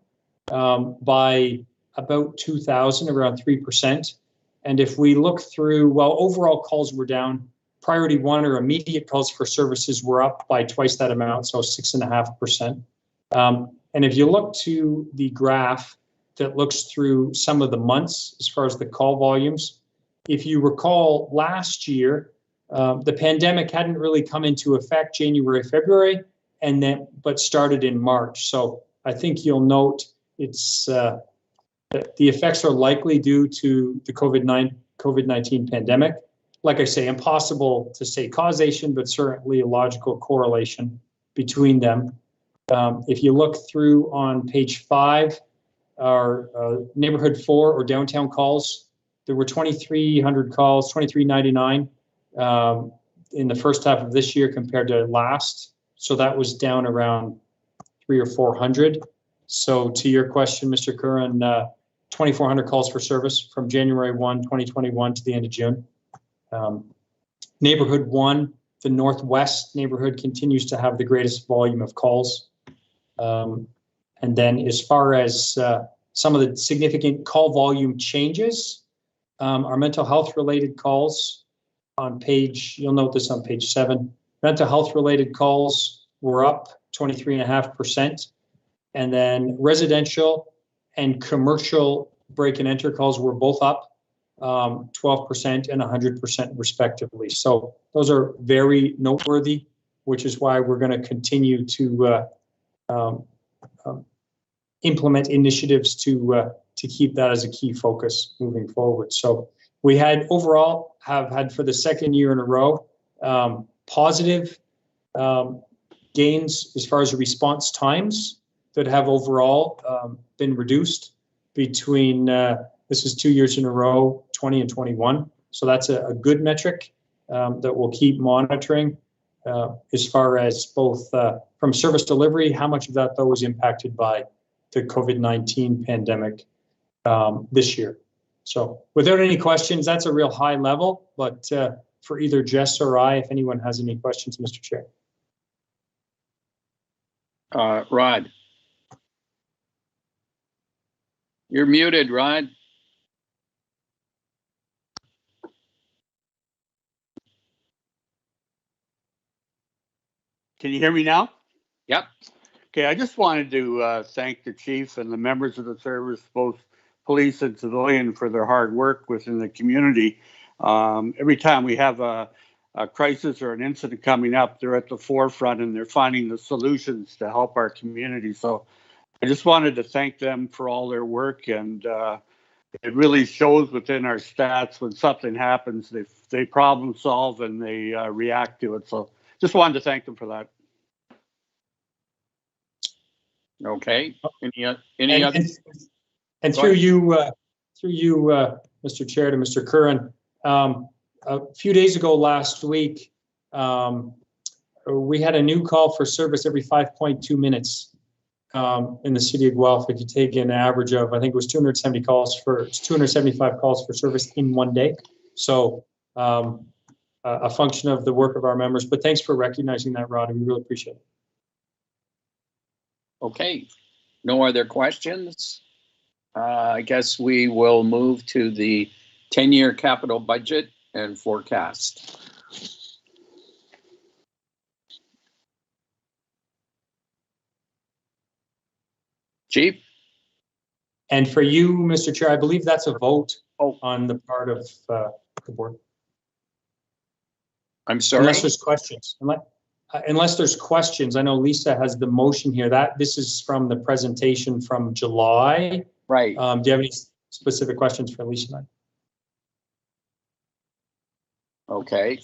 by about 2,000, around 3%. And if we look through, well, overall calls were down. Priority 1 or immediate calls for services were up by twice that amount, so 6.5%. And if you look to the graph that looks through some of the months as far as the call volumes, if you recall last year, the pandemic hadn't really come into effect January, February, but started in March. So I think you'll note it's The effects are likely due to the COVID-19 pandemic. Like I say, impossible to say causation, but certainly a logical correlation between them. If you look through on page 5, our neighborhood 4 or downtown calls, there were 2,300 calls, 2,399 in the first half of this year compared to last. So that was down around 300 or 400. So to your question, Mr. Curran, 2,400 calls for service from January 1, 2021 to the end of June. Neighborhood 1, the Northwest neighborhood, continues to have the greatest volume of calls. And then as far as some of the significant call volume changes, our mental health related calls on page, you'll note this on page 7, mental health related calls were up 23.5%. And then residential and commercial break and enter calls were both up 12% and 100% respectively. So those are very noteworthy, which is why we're going to continue to implement initiatives to keep that as a key focus moving forward. So we had overall have had for the second year in a row positive gains as far as response times that have overall been reduced between this is 2 years in a row, 20 and 21. So that's a good metric that we'll keep monitoring as far as both from service delivery, how much of that though was impacted by the COVID-19 pandemic this year. So without any questions, that's a real high level, but for either Jess or I, if anyone has any questions, Mr. Chair.
Rod. You're muted, Rod.
Can you hear me now?
Yep.
Okay, I just wanted to thank the chief and the members of the service, both police and civilian, for their hard work within the community. Every time we have a crisis or an incident coming up, they're at the forefront and they're finding the solutions to help our community. So I just wanted to thank them for all their work, and it really shows within our stats when something happens, they problem solve and they react to it. So just wanted to thank them for that.
Okay. Any other?
And through you, Mr. Chair, to Mr. Curran, a few days ago last week, we had a new call for service every 5.2 minutes in the city of Guelph. If you take an average of, I think it was 275 calls for service in one day. So a function of the work of our members. But thanks for recognizing that, Rod. We really appreciate it.
Okay. No other questions? I guess we will move to the 10-year capital budget and forecast. Chief?
And for you, Mr. Chair, I believe that's a vote on the part of the board.
I'm sorry?
Unless there's questions. Unless there's questions, I know Lisa has the motion here. This is from the presentation from July.
Right.
Do you have any specific questions for Lisa?
Okay.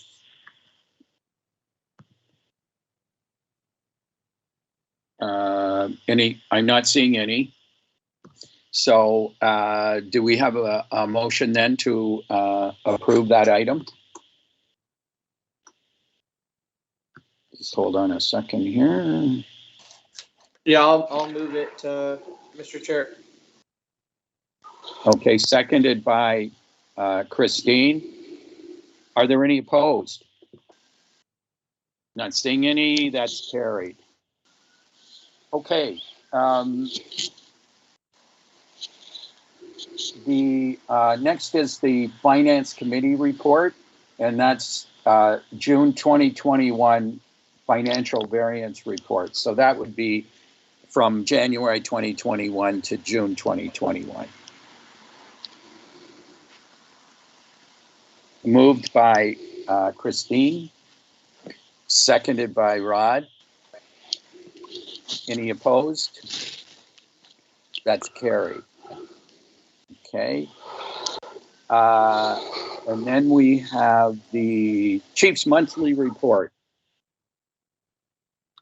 I'm not seeing any. So do we have a motion then to approve that item? Just hold on a second here.
Yeah, I'll move it, Mr. Chair.
Okay, seconded by Christine. Are there any opposed? Not seeing any. That's carried. Okay. The next is the Finance Committee report, and that's June 2021 financial variance report. So that would be from January 2021 to June 2021. Moved by Christine, seconded by Rod. Any opposed? That's carried. Okay. And then we have the chief's monthly report.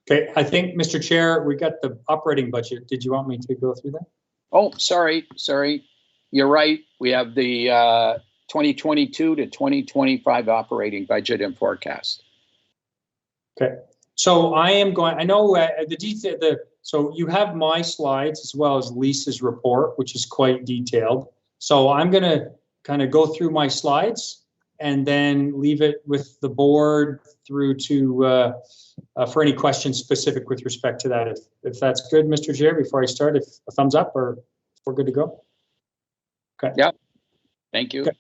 Okay, I think, Mr. Chair, we got the operating budget. Did you want me to go through that?
Oh, sorry. You're right. We have the 2022 to 2025 operating budget and forecast.
Okay, so I know the detail, so you have my slides as well as Lisa's report, which is quite detailed. So I'm going to kind of go through my slides and then leave it with the board through to for any questions specific with respect to that. If that's good, Mr. Chair, before I start, if a thumbs up or if we're good to go. Okay.
Yeah. Thank you.
Okay.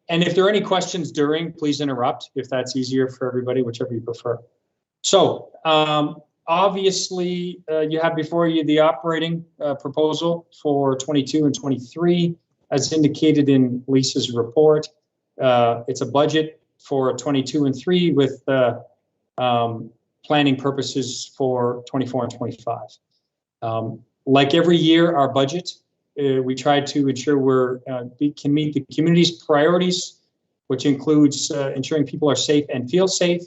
And if there are any questions during, please interrupt if that's easier for everybody, whichever you prefer. So obviously you have before you the operating proposal for 22 and 23, as indicated in Lisa's report. It's a budget for 22 and 3 with planning purposes for 24 and 25. Like every year, our budget, we try to ensure we can meet the community's priorities, which includes ensuring people are safe and feel safe,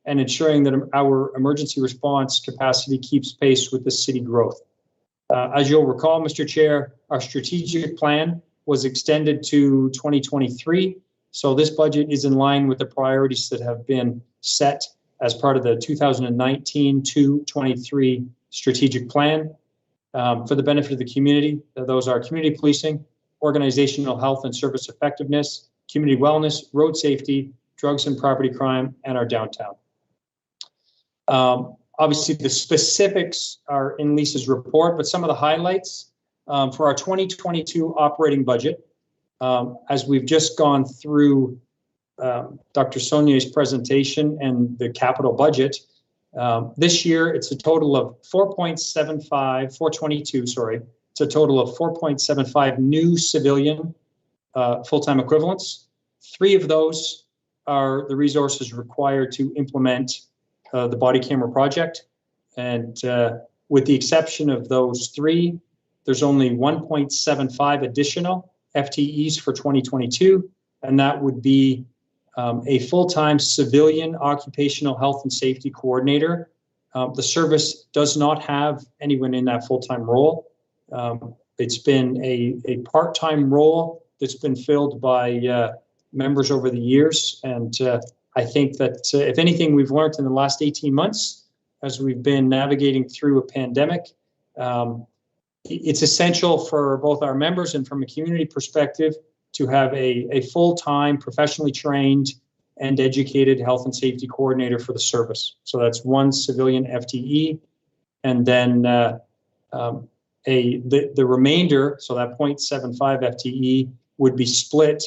and ensuring that our emergency response capacity keeps pace with the city growth. As you'll recall, Mr. Chair, our strategic plan was extended to 2023. So this budget is in line with the priorities that have been set as part of the 2019 to 23 strategic plan. For the benefit of the community, those are community policing, organizational health and service effectiveness, community wellness, road safety, drugs and property crime, and our downtown. Obviously, the specifics are in Lisa's report, but some of the highlights for our 2022 operating budget, as we've just gone through Dr. Saulnier's presentation and the capital budget, this year, it's a total of 422, it's a total of 4.75 new civilian full-time equivalents. 3 of those are the resources required to implement the body camera project. And with the exception of those 3, there's only 1.75 additional FTEs for 2022, and that would be a full-time civilian occupational health and safety coordinator. The service does not have anyone in that full-time role. It's been a part-time role that's been filled by members over the years. And I think that if anything we've learned in the last 18 months, as we've been navigating through a pandemic, it's essential for both our members and from a community perspective to have a full-time, professionally trained and educated health and safety coordinator for the service. So that's 1 civilian FTE. And then the remainder, so that 0.75 FTE would be split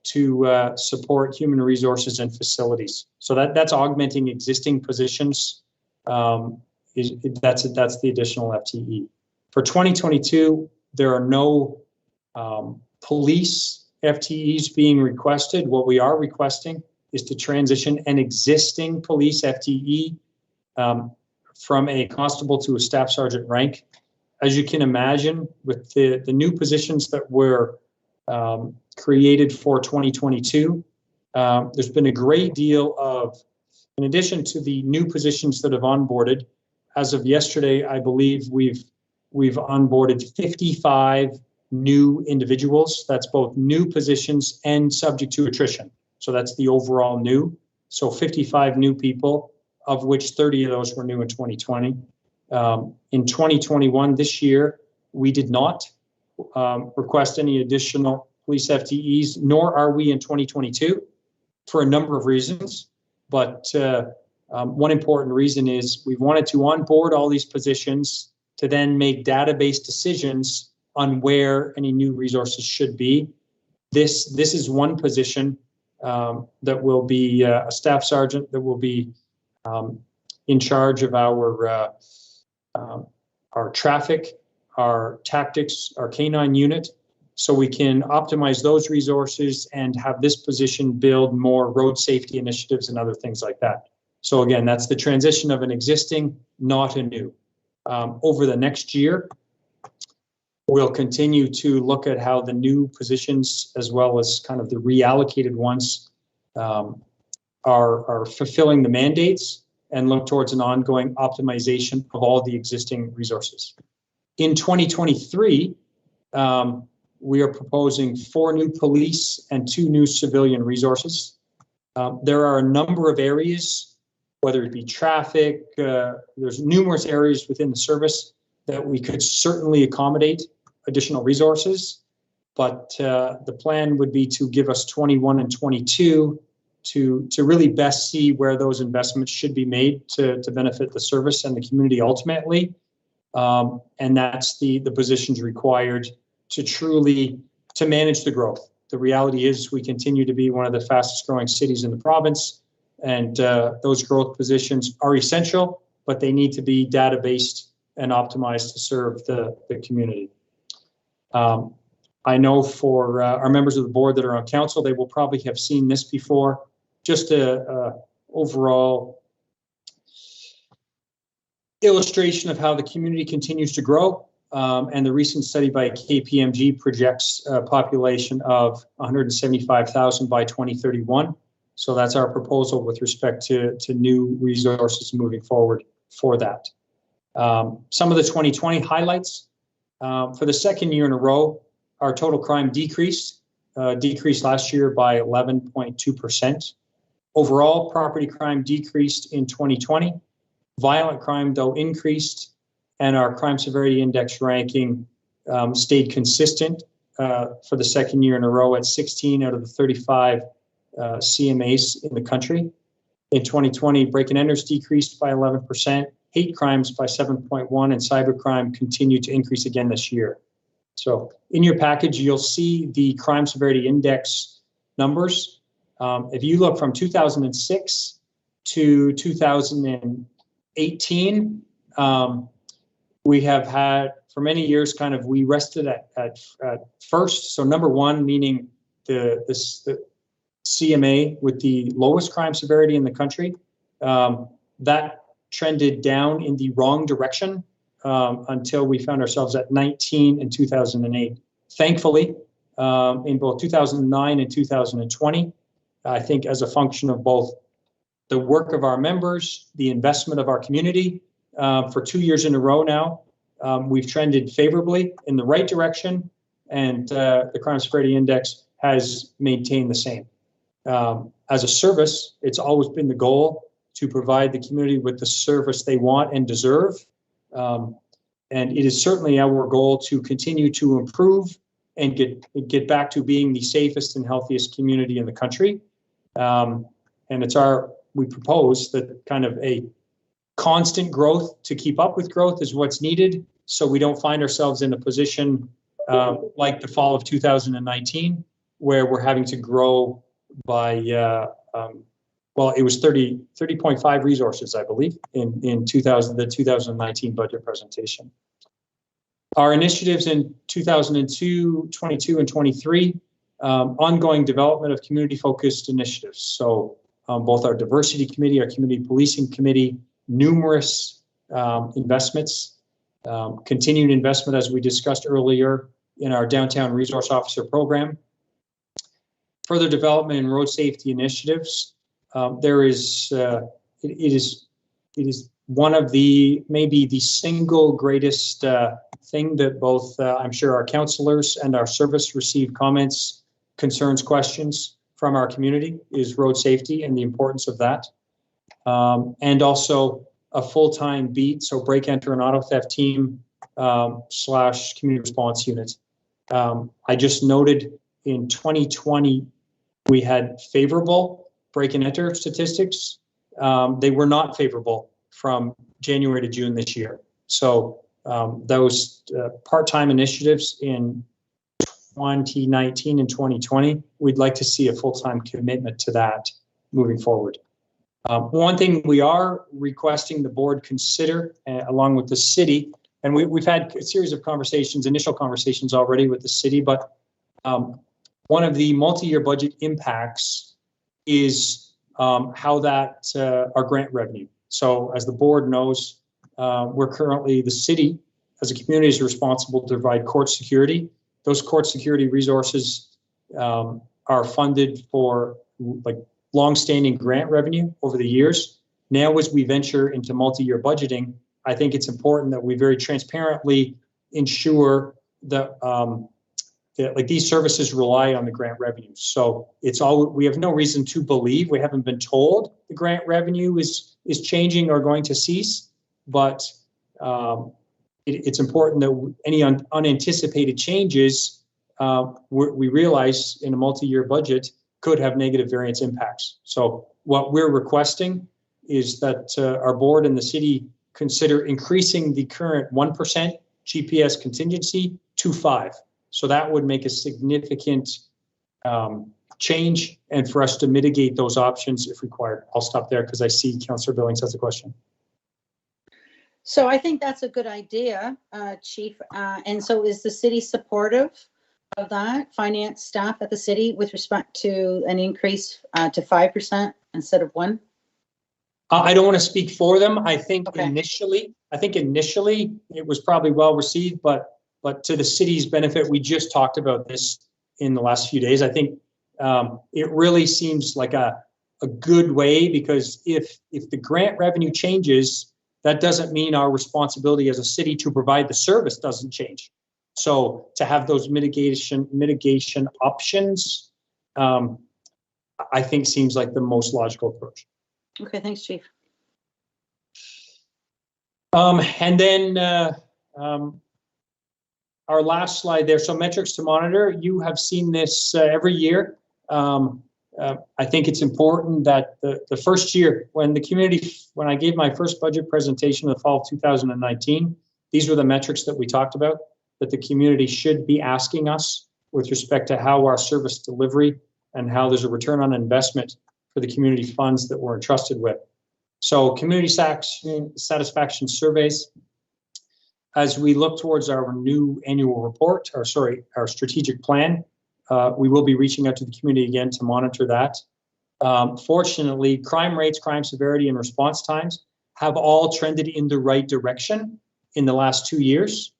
to support human resources and facilities. So that's augmenting existing positions. That's the additional FTE. For 2022, there are no police FTEs being requested. What we are requesting is to transition an existing police FTE from a constable to a staff sergeant rank. As you can imagine, with the new positions that were created for 2022, there's been a great deal of, in addition to the new positions that have onboarded, as of yesterday, I believe we've onboarded 55 new individuals. That's both new positions and subject to attrition. So that's the overall new. So 55 new people, of which 30 of those were new in 2020. In 2021, this year, we did not request any additional police FTEs, nor are we in 2022 for a number of reasons. But one important reason is we wanted to onboard all these positions to then make database decisions on where any new resources should be. This is one position that will be a staff sergeant that will be in charge of our traffic, our tactics, our K9 unit, so we can optimize those resources and have this position build more road safety initiatives and other things like that. So again, that's the transition of an existing, not a new. Over the next year, We'll continue to look at how the new positions, as well as kind of the reallocated ones, are fulfilling the mandates, and look towards an ongoing optimization of all the existing resources. In 2023, we are proposing 4 new police and 2 new civilian resources. There are a number of areas, whether it be traffic, there's numerous areas within the service that we could certainly accommodate additional resources, but the plan would be to give us 21 and 22 to really best see where those investments should be made to benefit the service and the community ultimately. And that's the positions required to manage the growth. The reality is we continue to be one of the fastest growing cities in the province, and those growth positions are essential, but they need to be data-based and optimized to serve the community. I know for our members of the board that are on council, they will probably have seen this before. Just a overall illustration of how the community continues to grow. And the recent study by KPMG projects a population of 175,000 by 2031. So that's our proposal with respect to new resources moving forward for that. Some of the 2020 highlights. For the second year in a row, our total crime decreased last year by 11.2%. Overall, property crime decreased in 2020. Violent crime, though, increased, and our crime severity index ranking stayed consistent for the second year in a row at 16 out of the 35 CMAs in the country. In 2020, break and enters decreased by 11%, hate crimes by 7.1%, and cybercrime continued to increase again this year. So in your package, you'll see the crime severity index numbers. If you look from 2006 to 2018, we have had for many years we rested at first. So number one, meaning the CMA with the lowest crime severity in the country, that trended down in the wrong direction until we found ourselves at 19 in 2008. Thankfully, in both 2009 and 2020, I think as a function of both the work of our members, the investment of our community, for 2 years in a row now, we've trended favorably in the right direction, and the crime severity index has maintained the same. As a service, it's always been the goal to provide the community with the service they want and deserve. And it is certainly our goal to continue to improve and get back to being the safest and healthiest community in the country. And we propose that kind of a constant growth to keep up with growth is what's needed, so we don't find ourselves in a position like the fall of 2019, where we're having to grow by, it was 30.5 resources, I believe, in the 2019 budget presentation. Our initiatives in 2022, 22, and 23, ongoing development of community-focused initiatives. So both our diversity committee, our community policing committee, numerous investments, continued investment, as we discussed earlier, in our downtown resource officer program. Further development in road safety initiatives. It is one of maybe the single greatest thing that both I'm sure our councillors and our service receive comments, concerns, questions from our community is road safety and the importance of that. And also a full-time beat, so break, enter, and auto theft team / community response unit. I just noted in 2020 we had favorable break and enter statistics. They were not favorable from January to June this year. So those part-time initiatives in 2019 and 2020, we'd like to see a full-time commitment to that moving forward. One thing we are requesting the board consider, along with the city, and we've had a series of initial conversations already with the city, but one of the multi-year budget impacts is how that our grant revenue. So as the board knows, we're currently, the city as a community is responsible to provide court security. Those court security resources are funded for like longstanding grant revenue over the years. Now, as we venture into multi-year budgeting, I think it's important that we very transparently ensure that, that like these services rely on the grant revenues. So it's all, we have no reason to believe, we haven't been told the grant revenue is changing or going to cease, but it's important that any unanticipated changes, we realize in a multi-year budget could have negative variance impacts. So what we're requesting is that our board and the city consider increasing the current 1% GPS contingency to 5%. So that would make a significant change, and for us to mitigate those options if required. I'll stop there because I see Councillor Billings has a question.
So I think that's a good idea, Chief. And so is the city supportive of that, finance staff at the city, with respect to an increase to 5% instead of 1%?
I don't want to speak for them. I think
Okay.
initially it was probably well received, but to the city's benefit, we just talked about this in the last few days. I think it really seems like a good way, because if the grant revenue changes, that doesn't mean our responsibility as a city to provide the service doesn't change. So to have those mitigation options, I think seems like the most logical approach.
Okay, thanks, Chief.
And then our last slide there. So metrics to monitor. You have seen this every year. I think it's important that the first year when I gave my first budget presentation in the fall of 2019, these were the metrics that we talked about, that the community should be asking us with respect to how our service delivery and how there's a return on investment for the community funds that we're entrusted with. So community satisfaction surveys. As we look towards our new annual report, our strategic plan, we will be reaching out to the community again to monitor that. Fortunately, crime rates, crime severity, and response times have all trended in the right direction in the last 2 years.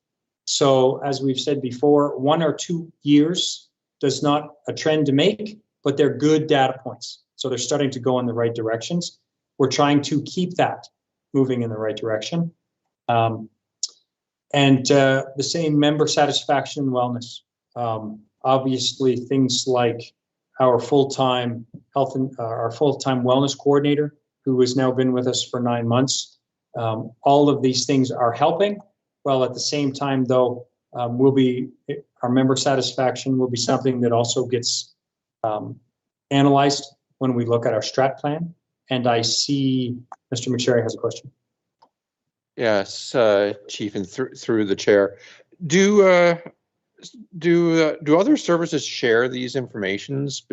So as we've said before, 1 or 2 years does not a trend to make, but they're good data points. So they're starting to go in the right directions. We're trying to keep that moving in the right direction. And the same member satisfaction and wellness. Obviously, things like our full-time wellness coordinator, who has now been with us for 9 months. All of these things are helping. While at the same time, though, our member satisfaction will be something that also gets analyzed when we look at our strat plan. And I see Mr. McSherry has a question.
Yes, Chief, and through the chair, do other services share these informations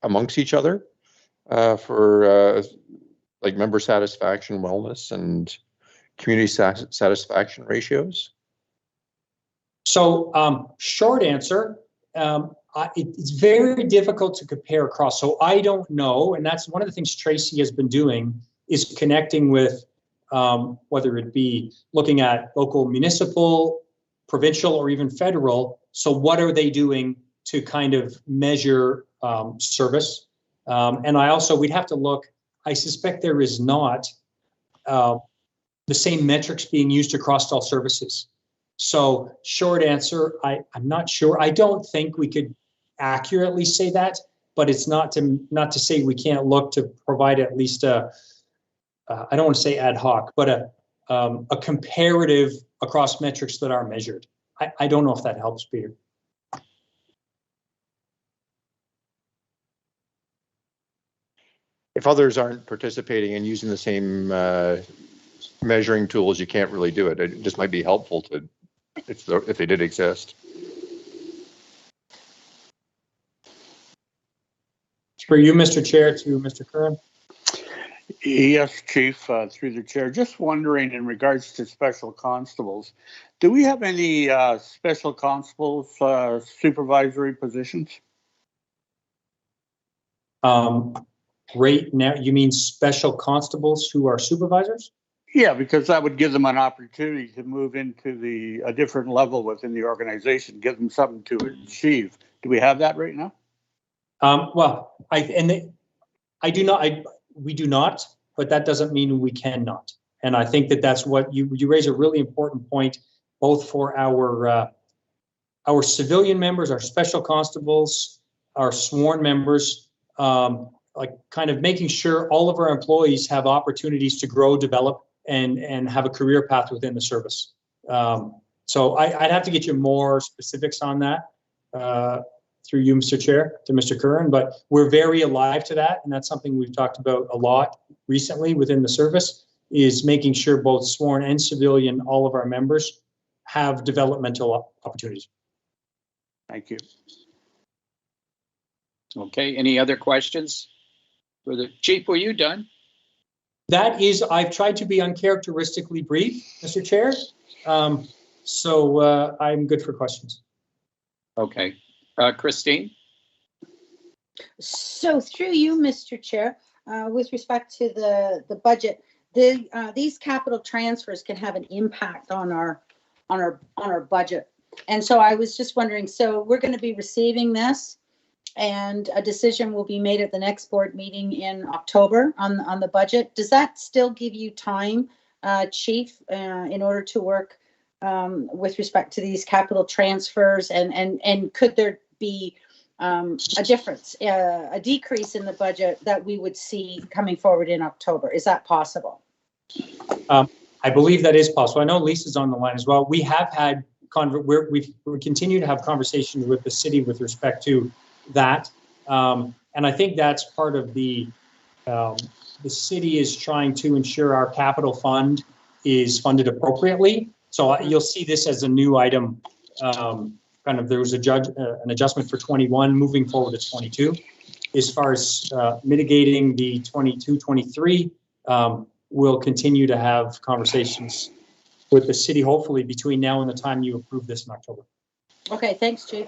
amongst each other for like member satisfaction, wellness, and community satisfaction ratios?
So short answer, it's very difficult to compare across. So I don't know, and that's one of the things Tracy has been doing, is connecting with whether it be looking at local municipal, provincial, or even federal. So what are they doing to kind of measure service? And we'd have to look, I suspect there is not the same metrics being used across all services. So short answer, I'm not sure. I don't think we could accurately say that, but it's not to say we can't look to provide at least I don't want to say ad hoc, but a comparative across metrics that are measured. I don't know if that helps, Peter.
If others aren't participating and using the same measuring tools, you can't really do it. It just might be helpful to, if they did exist.
It's for you, Mr. Chair, to Mr. Curran.
Yes, Chief, through the chair. Just wondering, in regards to special constables, do we have any special constables supervisory positions?
Right now, you mean special constables who are supervisors?
Yeah, because that would give them an opportunity to move into a different level within the organization, give them something to achieve. Do we have that right now?
Well, we do not, but that doesn't mean we cannot. And I think that that's what you raise a really important point, both for our civilian members, our special constables, our sworn members, like kind of making sure all of our employees have opportunities to grow, develop, and have a career path within the service. So I'd have to get you more specifics on that through you, Mr. Chair, to Mr. Curran, but we're very alive to that, and that's something we've talked about a lot recently within the service, is making sure both sworn and civilian, all of our members have developmental opportunities.
Thank you.
Okay, any other questions? For the Chief, were you done?
That is, I've tried to be uncharacteristically brief, Mr. Chair. So I'm good for questions.
Okay. Christine?
So through you, Mr. Chair, with respect to the budget, these capital transfers can have an impact on our budget. And so I was just wondering, so we're going to be receiving this, and a decision will be made at the next board meeting in October on the budget. Does that still give you time, Chief, in order to work with respect to these capital transfers? And could there be a difference, a decrease in the budget that we would see coming forward in October? Is that possible?
I believe that is possible. I know Lisa's on the line as well. We have had we continue to have conversations with the city with respect to that, and I think that's part of the city is trying to ensure our capital fund is funded appropriately. So you'll see this as a new item. Kind of there was an adjustment for 21 moving forward to 22. As far as mitigating the 22-23, we'll continue to have conversations with the city, hopefully between now and the time you approve this in October.
Okay, thanks, Chief.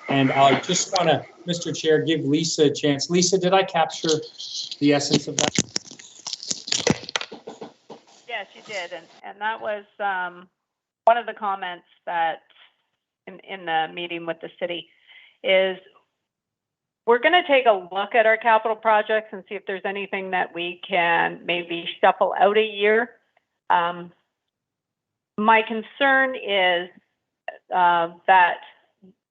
And I just want to, Mr. Chair, give Lisa a chance. Lisa, did I capture the essence of that?
Yes, you did. And that was one of the comments that in the meeting with the city is we're going to take a look at our capital projects and see if there's anything that we can maybe shuffle out a year. My concern is that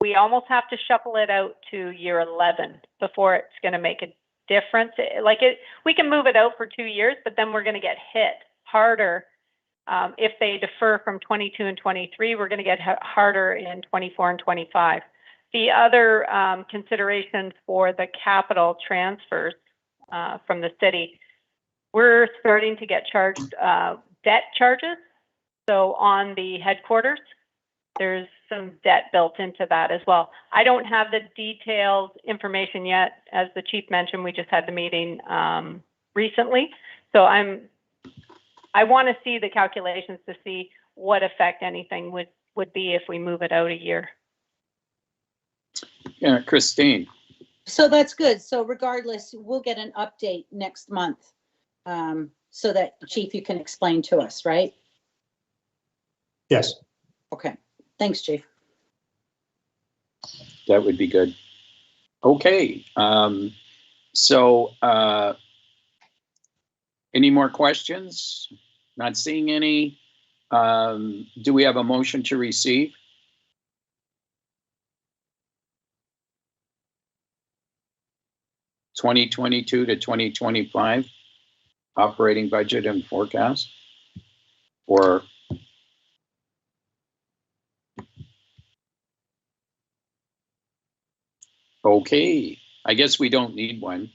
we almost have to shuffle it out to year 11 before it's going to make a difference. We can move it out for 2 years, but then we're going to get hit harder. If they defer from 22 and 23, we're going to get harder in 24 and 25. The other considerations for the capital transfers from the city, we're starting to get charged debt charges. So on the headquarters, there's some debt built into that as well. I don't have the detailed information yet. As the chief mentioned, we just had the meeting recently. So I want to see the calculations to see what effect anything would be if we move it out a year.
Yeah, Christine.
So that's good. So regardless, we'll get an update next month so that, Chief, you can explain to us, right?
Yes.
Okay. Thanks, Chief.
That would be good. Okay. So any more questions? Not seeing any. Do we have a motion to receive? (2022 to 2025) operating budget and forecast? Or okay, I guess we don't need one.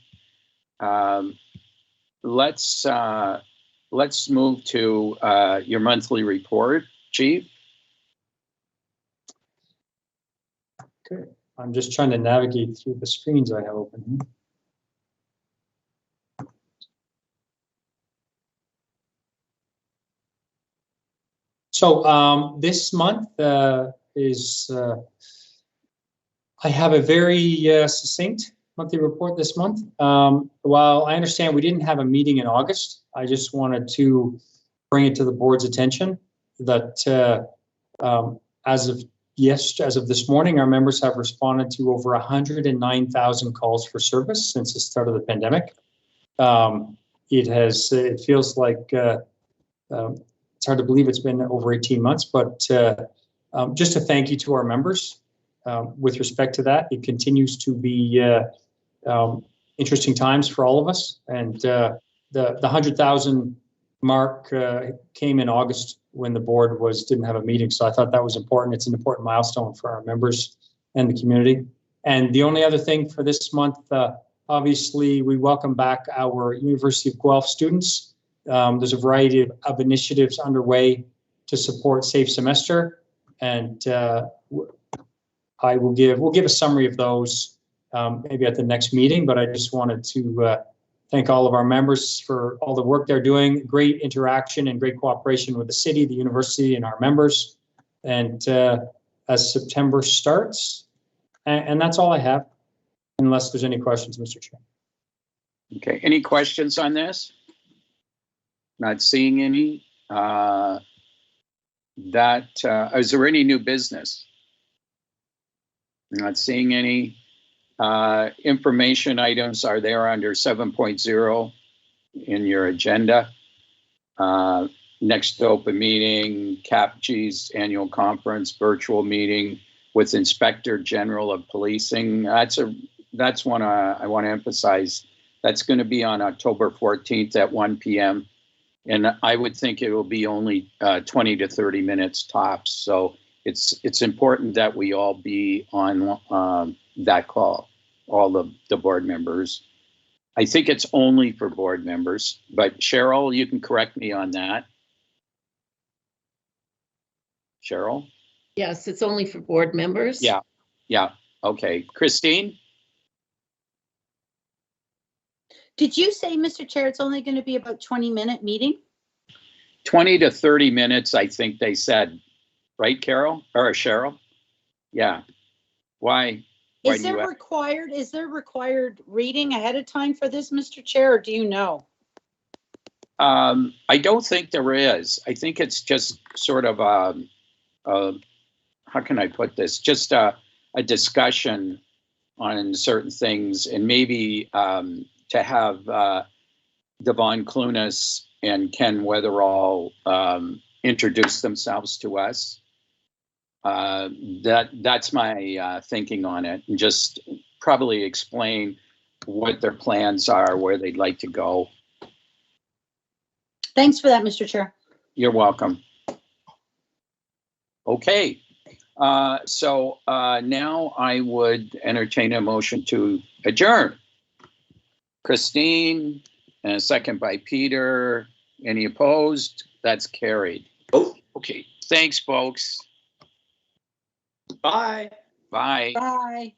Let's move to your monthly report, Chief.
Okay, I'm just trying to navigate through the screens I have open here. So this month is, I have a very succinct monthly report this month. While I understand we didn't have a meeting in August, I just wanted to bring it to the board's attention that as of this morning, our members have responded to over 109,000 calls for service since the start of the pandemic. It feels like it's hard to believe it's been over 18 months, but just a thank you to our members with respect to that. It continues to be interesting times for all of us, and the 100,000 mark came in August when the board didn't have a meeting. So I thought that was important. It's an important milestone for our members and the community. And the only other thing for this month, obviously, we welcome back our University of Guelph students. There's a variety of initiatives underway to support Safe Semester, and we'll give a summary of those maybe at the next meeting. But I just wanted to thank all of our members for all the work they're doing. Great interaction and great cooperation with the city, the university, and our members. And as September starts, and that's all I have, unless there's any questions, Mr. Chair.
Okay, any questions on this? Not seeing any. Is there any new business? Not seeing any. Information items are there under 7.0 in your agenda. Next open meeting, CAPG's annual conference, virtual meeting with Inspector General of Policing. That's one I want to emphasize. That's going to be on October 14th at 1 p.m. And I would think it will be only 20 to 30 minutes tops. So it's important that we all be on that call, all the board members. I think it's only for board members, but Cheryl, you can correct me on that. Cheryl?
Yes, it's only for board members.
Yeah. Okay. Christine?
Did you say, Mr. Chair, it's only going to be about 20-minute meeting?
20 to 30 minutes, I think they said. Right, Carol? Or Cheryl? Yeah. Why
Is there required reading ahead of time for this, Mr. Chair, or do you know?
I don't think there is. I think it's just sort of how can I put this? Just a discussion on certain things, and maybe to have Devon Clunas and Ken Weatherall introduce themselves to us. That's my thinking on it, and just probably explain what their plans are, where they'd like to go.
Thanks for that, Mr. Chair.
You're welcome. Okay, so now I would entertain a motion to adjourn. Christine, and a second by Peter. Any opposed? That's carried. Oh, okay. Thanks, folks.
Bye.
Bye.
Bye.